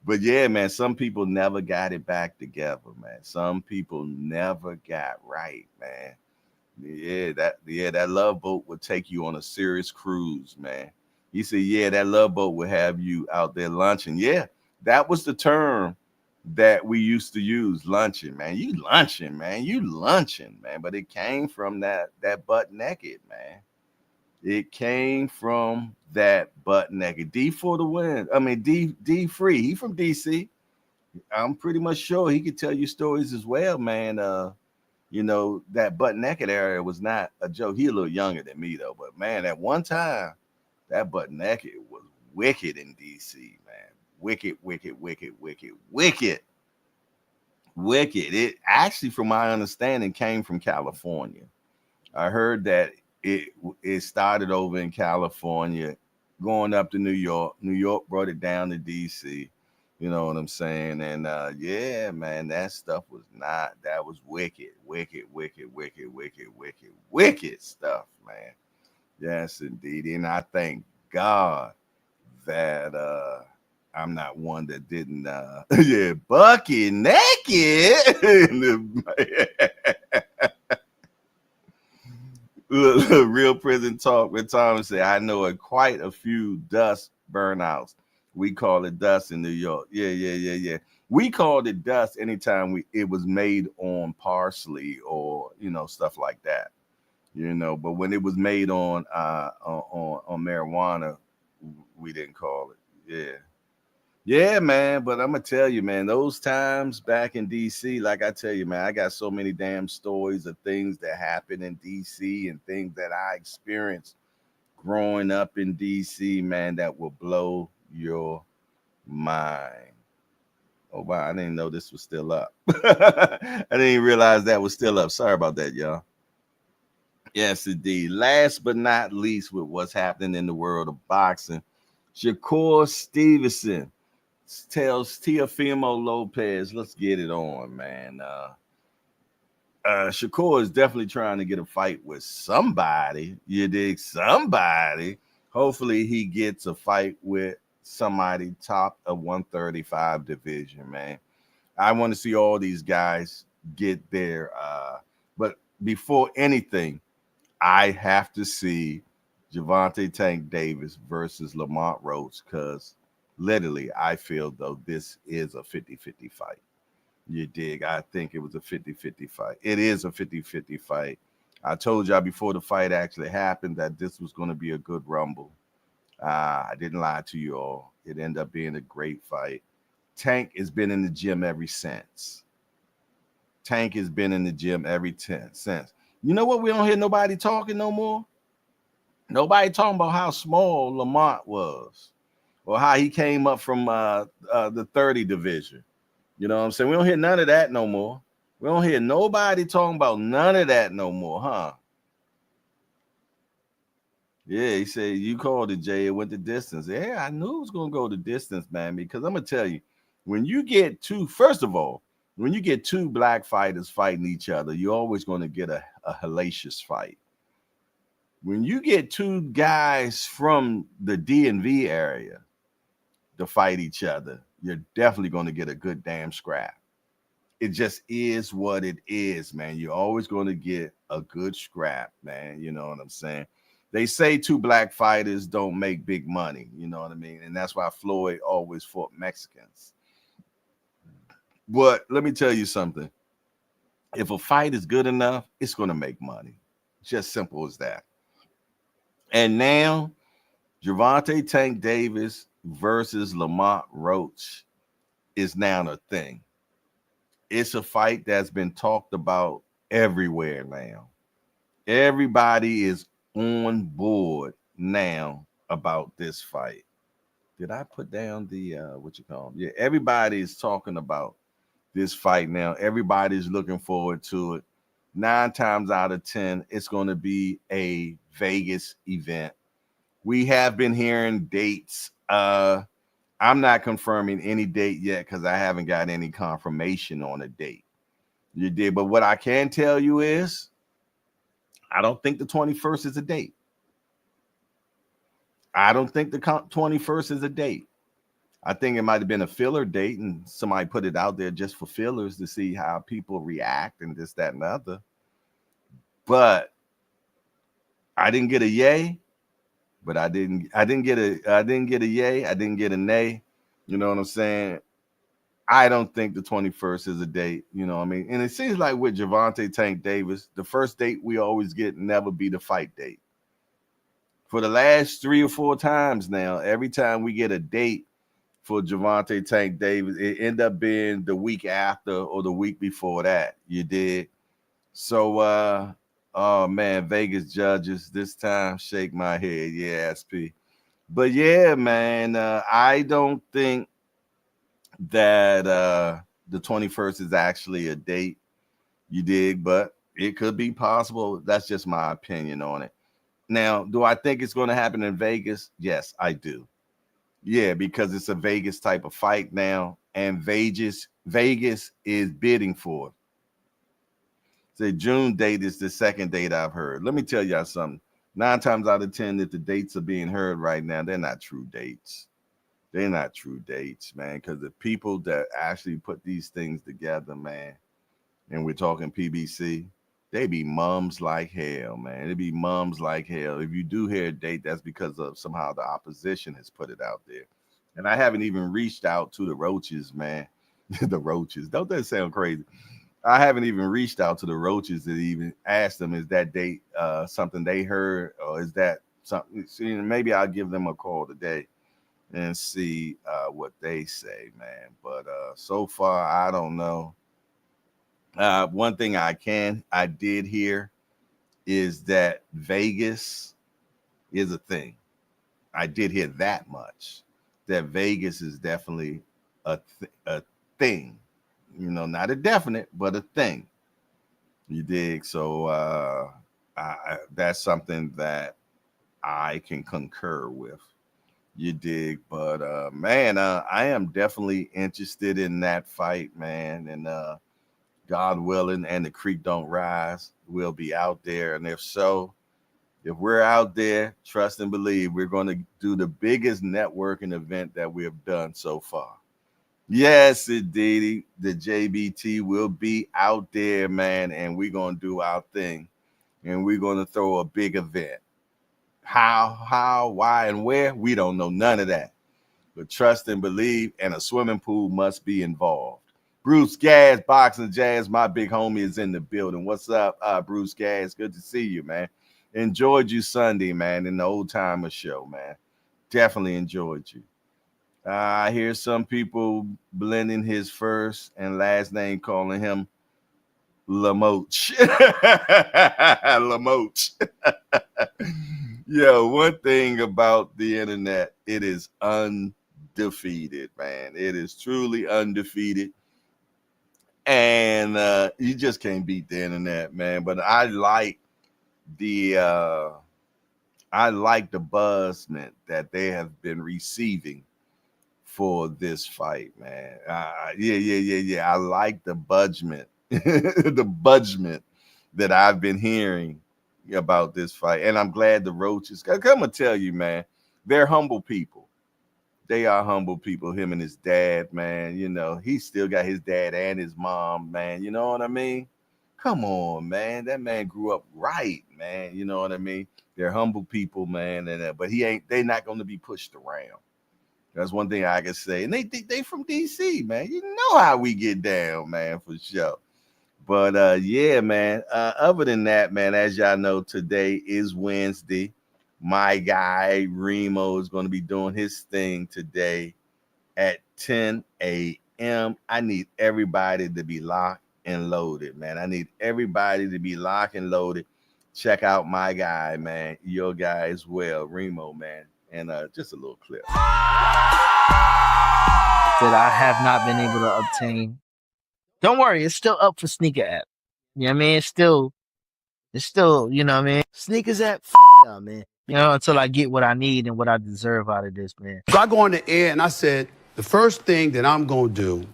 But yeah, man, some people never got it back together, man. Some people never got right, man. That love boat would take you on a serious cruise, man. He said, yeah, that love boat would have you out there lunching. Yeah, that was the term that we used to use, lunching, man. You lunching, man. You lunching, man. But it came from that butt naked, man. It came from that butt naked. D for the win. I mean, D free. He from DC. I'm pretty much sure he could tell you stories as well, man. That butt naked area was not a joke. He a little younger than me though, but man, at one time, that butt naked was wicked in DC, man. Wicked, wicked, wicked, wicked, wicked, wicked. It actually, from my understanding, came from California. I heard that it started over in California, going up to New York. New York brought it down to DC. You know what I'm saying? And yeah, man, that stuff was not. That was wicked, wicked, wicked, wicked, wicked, wicked, wicked stuff, man. Yes, indeed. And I thank God that I'm not one that didn't. Yeah, Bucky naked. Real prison talk with Thomas said, I know quite a few dust burnouts. We call it dust in New York. Yeah, yeah, yeah, yeah. We called it dust anytime it was made on parsley or stuff like that. But when it was made on marijuana, we didn't call it. Yeah. Yeah, man, but I'm gonna tell you, man, those times back in DC, like I tell you, man, I got so many damn stories of things that happened in DC and things that I experienced growing up in DC, man, that will blow your mind. Oh wow, I didn't know this was still up. I didn't realize that was still up. Sorry about that, y'all. Yes, indeed. Last but not least, with what's happening in the world of boxing, Shakur Stevenson tells Teofimo Lopez, let's get it on, man. Shakur is definitely trying to get a fight with somebody. You dig? Somebody. Hopefully he gets a fight with somebody top of 135 division, man. I want to see all these guys get there. But before anything, I have to see Javante Tank Davis versus Lamont Roach, because literally I feel though this is a 50-50 fight. You dig? I think it was a 50-50 fight. It is a 50-50 fight. I told y'all before the fight actually happened that this was going to be a good rumble. I didn't lie to you all. It ended up being a great fight. Tank has been in the gym ever since. Tank has been in the gym since. You know what? We don't hear nobody talking no more. Nobody talking about how small Lamont was. or how he came up from the 30 division. You know what I'm saying? We don't hear none of that no more. We don't hear nobody talking about none of that no more, huh? Yeah, he said you called it, Jay. It went the distance. Yeah, I knew it was gonna go the distance, man. Because I'm gonna tell you, when you get two, first of all, when you get two black fighters fighting each other, you're always going to get a hellacious fight. When you get two guys from the DMV area to fight each other, you're definitely going to get a good damn scrap. It just is what it is, man. You're always going to get a good scrap, man. You know what I'm saying? They say two black fighters don't make big money. You know what I mean? And that's why Floyd always fought Mexicans. But let me tell you something. If a fight is good enough, it's going to make money. Just simple as that. And now, Gervonta Tank Davis versus Lamont Roach is now a thing. It's a fight that's been talked about everywhere now. Everybody is on board now about this fight. Did I put down the what you call them? Yeah, everybody is talking about this fight now. Everybody's looking forward to it. 9 times out of 10, it's going to be a Vegas event. We have been hearing dates. I'm not confirming any date yet because I haven't got any confirmation on a date. You did, but what I can tell you is I don't think the 21st is a date. I don't think the 21st is a date. I think it might have been a filler date and somebody put it out there just for fillers to see how people react and this, that, and the other. But I didn't get a yay, but I didn't get a yay. I didn't get a nay. You know what I'm saying? I don't think the 21st is a date. You know what I mean? And it seems like with Gervonta Tank Davis, the first date we always get never be the fight date. For the last 3 or 4 times now, every time we get a date for Gervonta Tank Davis, it end up being the week after or the week before that. You did. So oh man, Vegas judges this time shake my head. Yeah, SP. But yeah, man, I don't think that the 21st is actually a date. You dig, but it could be possible. That's just my opinion on it. Now, do I think it's going to happen in Vegas? Yes, I do. Yeah, because it's a Vegas type of fight now, and Vegas is bidding for it. The June date is the second date I've heard. Let me tell y'all something. 9 times out of 10, if the dates are being heard right now, they're not true dates. They're not true dates, man, because the people that actually put these things together, man, and we're talking PBC, they be mums like hell, man. They be mums like hell. If you do hear a date, that's because of somehow the opposition has put it out there. And I haven't even reached out to the Roaches, man. The Roaches. Don't that sound crazy? I haven't even reached out to the Roaches to even ask them, is that date something they heard, or is that something? See, maybe I'll give them a call today and see what they say, man. But so far, I don't know. One thing I did hear is that Vegas is a thing. I did hear that much. That Vegas is definitely a thing. You know, not a definite, but a thing. You dig? So that's something that I can concur with. You dig? But man, I am definitely interested in that fight, man. And God willing, and the creek don't rise, we'll be out there. And if so, if we're out there, trust and believe, we're going to do the biggest networking event that we have done so far. Yes, indeed. The JBT will be out there, man, and we're going to do our thing. And we're going to throw a big event. How, why, and where? We don't know none of that. But trust and believe, and a swimming pool must be involved. Bruce Gas, Boxing Jazz, my big homie is in the building. What's up, Bruce Gas? Good to see you, man. Enjoyed you Sunday, man, in the Old Timer show, man. Definitely enjoyed you. I hear some people blending his first and last name, calling him Lamoche. Lamoche. Yeah, one thing about the internet, it is undefeated, man. It is truly undefeated. And you just can't beat the internet, man. But the I like the buzzment that they have been receiving for this fight, man. Yeah. I like the budgement, the budgement that I've been hearing about this fight, and I'm glad the Roaches. I'm gonna tell you, man, they're humble people. They are humble people. Him and his dad, man. You know, he still got his dad and his mom, man. You know what I mean? Come on, man. That man grew up right, man. You know what I mean? They're humble people, man. And but he ain't. They not going to be pushed around. That's one thing I can say. And they from DC, man. You know how we get down, man, for sure. But yeah, man. Other than that, man, as y'all know, today is Wednesday. My guy Remo is going to be doing his thing today at 10 a.m. I need everybody to be locked and loaded, man. I need everybody to be locked and loaded. Check out my guy, man. Your guy as well, Remo, man. And just a little clip. That I have not been able to obtain. Don't worry, it's still up for sneaker app. You know what I mean? It's still, you know what I mean? Sneakers app, y'all, man. You know, until I get what I need and what I deserve out of this, man. So I go on the air and I said, the first thing that I'm going to do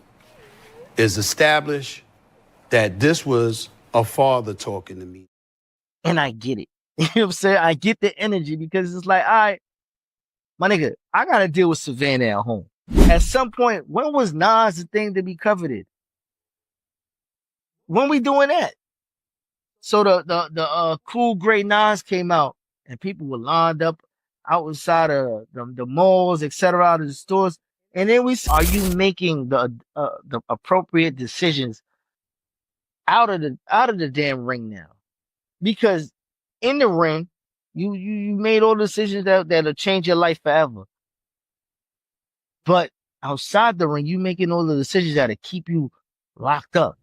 is establish that this was a father talking to me. And I get it. You know what I'm saying? I get the energy because it's like, all right, my nigga, I got to deal with Savannah at home. At some point, when was Nas the thing to be coveted? When we doing that? So the cool gray Nas came out and people were lined up outside of the malls, etc., out of the stores. And then are you making the appropriate decisions out of the damn ring now? Because in the ring, you made all the decisions that'll change your life forever. But outside the ring, you making all the decisions that'll keep you locked up.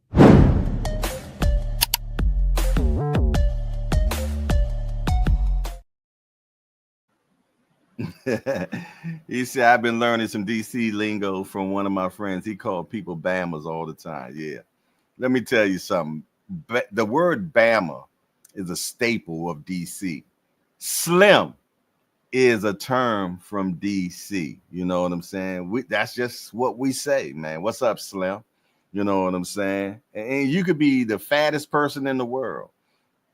He said, I've been learning some DC lingo from one of my friends. He called people Bammers all the time. Yeah. Let me tell you something. The word Bama is a staple of DC. Slim is a term from DC. You know what I'm saying? That's just what we say, man. What's up, Slim? You know what I'm saying? And you could be the fattest person in the world.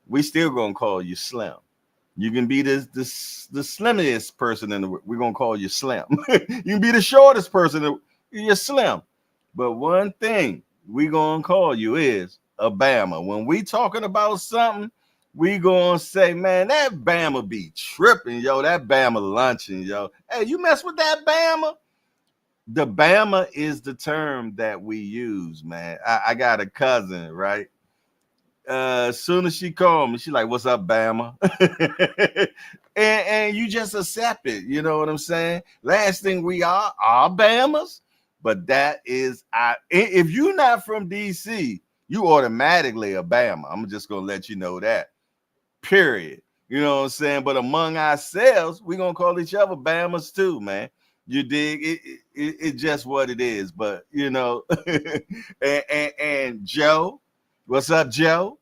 We still gonna call you Slim. You can be the slimmest person in the world. We're gonna call you Slim. You can be the shortest person. You're Slim. But one thing we gonna call you is a Bama. When we talking about something, we gonna say, man, that Bama be tripping, yo. That Bama lunching, yo. Hey, you mess with that Bama? The Bama is the term that we use, man. I got a cousin, right? As soon as she called me, she like, "What's up, Bama?" and you just accept it. You know what I'm saying? Last thing we are Bamas, but that is if you're not from DC, you automatically a Bama. I'm just gonna let you know that. Period. You know what I'm saying? But among ourselves, we're gonna call each other Bamas too, man. You dig? It's just what it is. But you know, and Joe, what's up, Joe?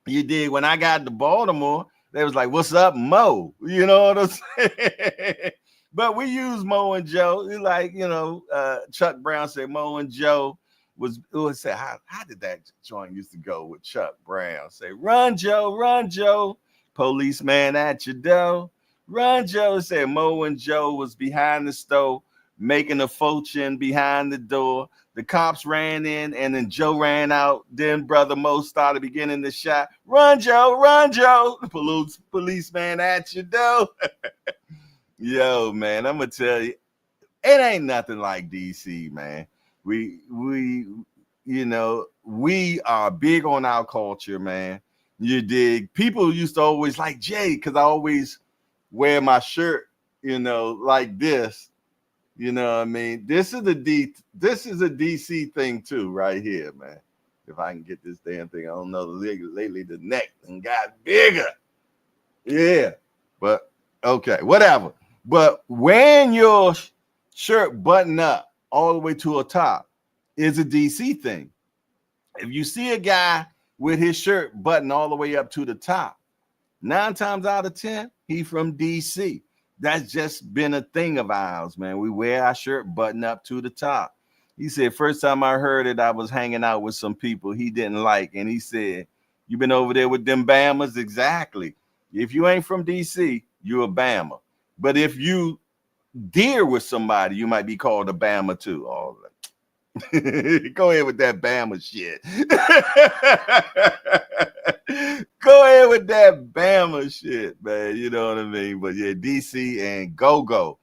You dig? When I got to Baltimore, they was like, "What's up, Mo?" You know what I'm saying? But we use Mo and Joe. It's like, you know, Chuck Brown said Mo and Joe was say, how did that joint used to go with Chuck Brown? Say, run, Joe, policeman at your door. Run, Joe. Said Mo and Joe was behind the stove making a fortune behind the door. The cops ran in, and then Joe ran out. Then Brother Mo started beginning the shot. Run, Joe. Policeman at your door. Yo, man, I'm gonna tell you, it ain't nothing like DC, man. We you know, we are big on our culture, man. You dig? People used to always like Jay, because I always wear my shirt, you know, like this. You know what I mean? This is a DC thing too, right here, man. If I can get this damn thing, I don't know. Lately the neck and got bigger. Yeah. But okay, whatever. But wearing your shirt button up all the way to a top is a DC thing. If you see a guy with his shirt button all the way up to the top, 9 times out of 10, he from DC. That's just been a thing of ours, man. We wear our shirt button up to the top. He said, first time I heard it, I was hanging out with some people he didn't like. And he said, you been over there with them Bamas? Exactly. If you ain't from DC, you're a Bama. But if you dear with somebody, you might be called a Bama too. Oh, go ahead with that Bama shit. Go ahead with that Bama shit, man. You know what I mean? But yeah, DC and go.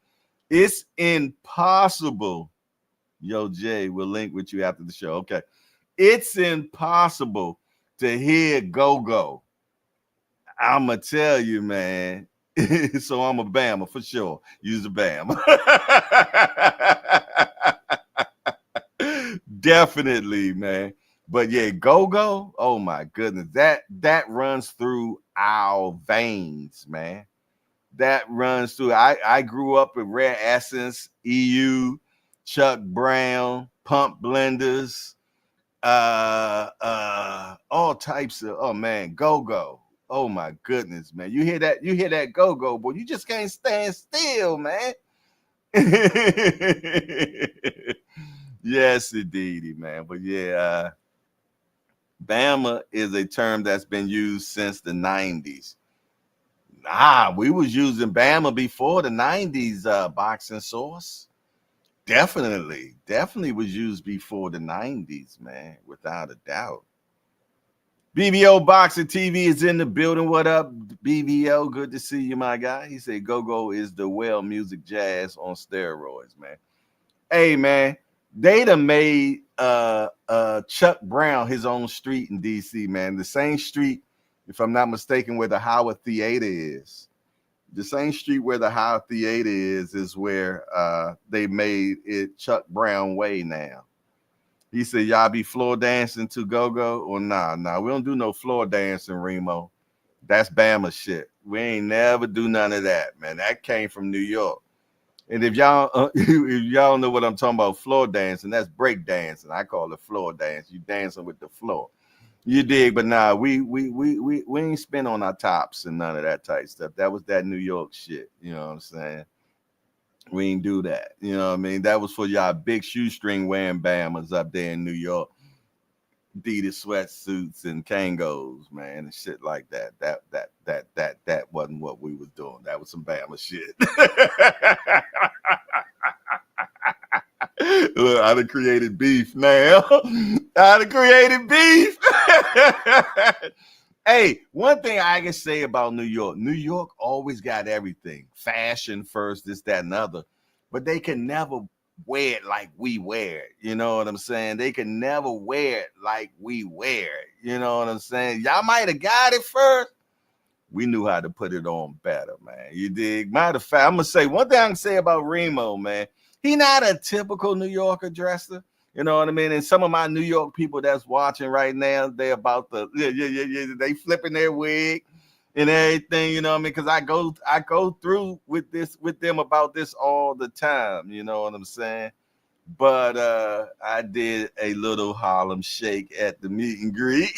It's impossible. Yo, Jay, we'll link with you after the show. Okay. It's impossible to hear go. I'ma tell you, man. So I'm a Bama for sure. Use a Bama. Definitely, man. But yeah, go. Oh my goodness. That runs through our veins, man. That runs through. I grew up with Rare Essence, EU, Chuck Brown, Pump Blenders, all types of, oh man, go. Oh my goodness, man. You hear that go, boy. You just can't stand still, man. Yes, indeedy, man. But yeah, Bama is a term that's been used since the 90s. We was using Bama before the 90s, boxing source. Definitely was used before the 90s, man, without a doubt. BBO Boxing TV is in the building. What up, BBO? Good to see you, my guy. He said go is the well music jazz on steroids, man. Hey, man, they done made Chuck Brown his own street in DC, man. The same street, if I'm not mistaken, where the Howard Theater is. The same street where the Howard Theater is where they made it Chuck Brown Way now. He said, y'all be floor dancing to go or nah. We don't do no floor dancing, Remo. That's Bama shit. We ain't never do none of that, man. That came from New York. And if y'all know what I'm talking about, floor dancing, that's break dancing. I call it floor dance. You dancing with the floor. You dig? But nah, we ain't spin on our tops and none of that type stuff. That was that New York shit. You know what I'm saying? We ain't do that. You know what I mean? That was for y'all big shoestring wearing Bamas up there in New York. Adidas sweatsuits and Kangos, man, and shit like that. That wasn't what we was doing. That was some Bama shit. Look, I done created beef now. I done created beef. Hey, one thing I can say about New York always got everything. Fashion first, this, that, and other. But they can never wear it like we wear it. You know what I'm saying? They can never wear it like we wear it. You know what I'm saying? Y'all might have got it first. We knew how to put it on better, man. You dig? Matter of fact, I'm going to say one thing I can say about Remo, man. He not a typical New Yorker dresser. You know what I mean? And some of my New York people that's watching right now, they about the they flipping their wig and everything. You know what I mean? Because I go through with them about this all the time. You know what I'm saying? But I did a little Harlem shake at the meet and greet.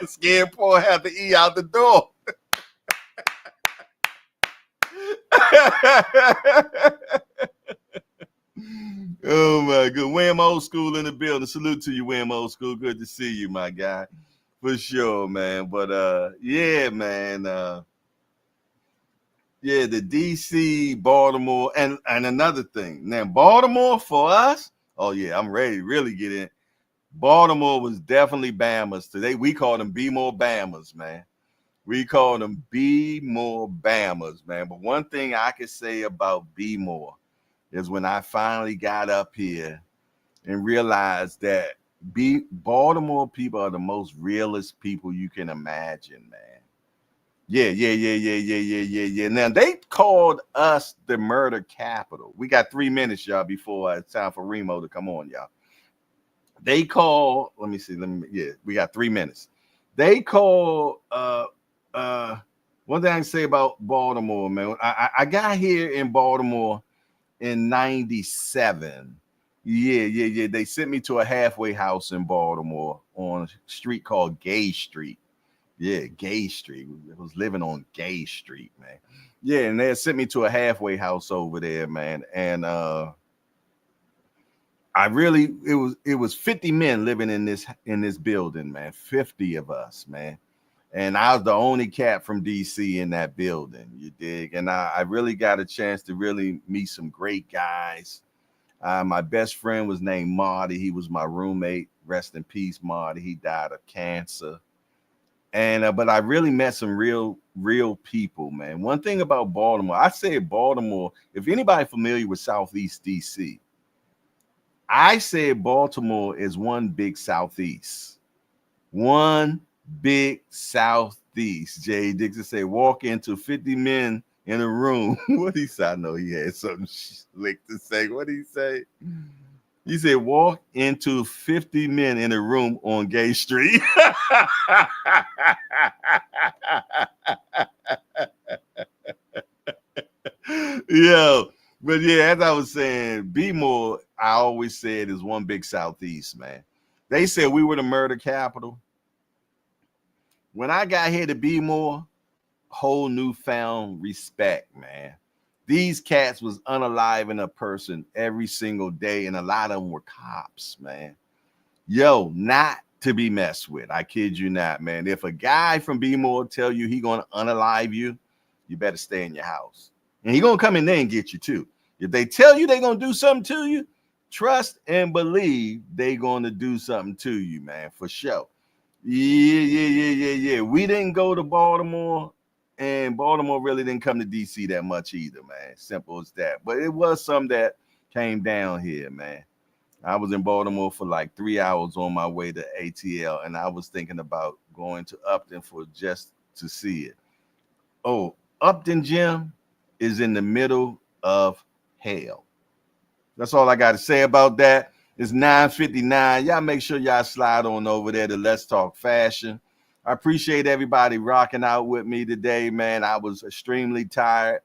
Scared poor had to eat out the door. Oh my god, Wham Old School in the building. Salute to you, Wham Old School. Good to see you, my guy. For sure, man. But yeah, man. Yeah, the DC, Baltimore, and another thing. Now, Baltimore for us, oh yeah, I'm ready to really get in. Baltimore was definitely Bamas. Today we call them Be More Bamas, man. We call them Be More Bamas, man. But one thing I can say about Be More is when I finally got up here and realized that Baltimore people are the most realest people you can imagine, man. Yeah. Now they called us the murder capital. We got 3 minutes, y'all, before it's time for Remo to come on, y'all. They call, we got 3 minutes. They call One thing I can say about Baltimore, man, I got here in Baltimore in 97. Yeah. They sent me to a halfway house in Baltimore on a street called Gay Street. Yeah, Gay Street. I was living on Gay Street, man. Yeah, and they sent me to a halfway house over there, man. And it was 50 men living in this building, man. 50 of us, man. And I was the only cat from DC in that building, you dig? And I really got a chance to really meet some great guys. My best friend was named Marty. He was my roommate. Rest in peace, Marty. He died of cancer. And but I really met some real people, man. One thing about Baltimore, I say Baltimore, if anybody familiar with Southeast DC, I say Baltimore is one big Southeast. One big Southeast. Jay Dixon said, walk into 50 men in a room. What he said? I know he had something slick to say. What did he say? He said, walk into 50 men in a room on Gay Street. Yo, but yeah, as I was saying, B-more, I always said, is one big Southeast, man. They said we were the murder capital. When I got here to B-more, whole newfound respect, man. These cats was unaliving a person every single day, and a lot of them were cops, man. Yo, not to be messed with. I kid you not, man. If a guy from B-more tell you he gonna unalive you, you better stay in your house. And he gonna come in there and get you too. If they tell you they gonna do something to you, trust and believe they gonna do something to you, man, for sure. Yeah. We didn't go to Baltimore, and Baltimore really didn't come to DC that much either, man. Simple as that. But it was some that came down here, man. I was in Baltimore for like 3 hours on my way to ATL, and I was thinking about going to Upton for just to see it. Oh, Upton Gym is in the middle of hell. That's all I got to say about that. It's 9:59. Y'all make sure y'all slide on over there to Let's Talk Fashion. I appreciate everybody rocking out with me today, man. I was extremely tired.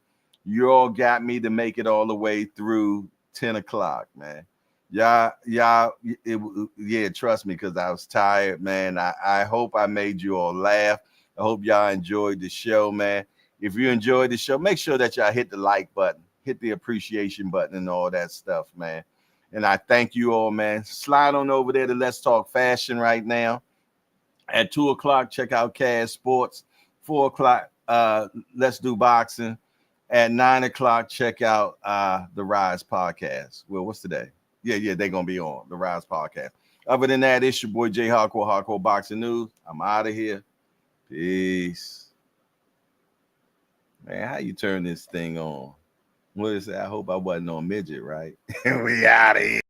You all got me to make it all the way through 10 o'clock, man. Yeah, trust me, because I was tired, man. I hope I made you all laugh. I hope y'all enjoyed the show, man. If you enjoyed the show, make sure that y'all hit the like button, hit the appreciation button and all that stuff, man. And I thank you all, man. Slide on over there to Let's Talk Fashion right now. At 2 o'clock, check out Cash Sports. 4 o'clock, Let's Do Boxing. At 9 o'clock, check out the Rise Podcast. Well, what's today? Yeah, they're going to be on the Rise Podcast. Other than that, it's your boy Jay Hardcore Boxing News. I'm out of here. Peace. Man, how you turn this thing on? What is it? I hope I wasn't on midget, right? We out of here.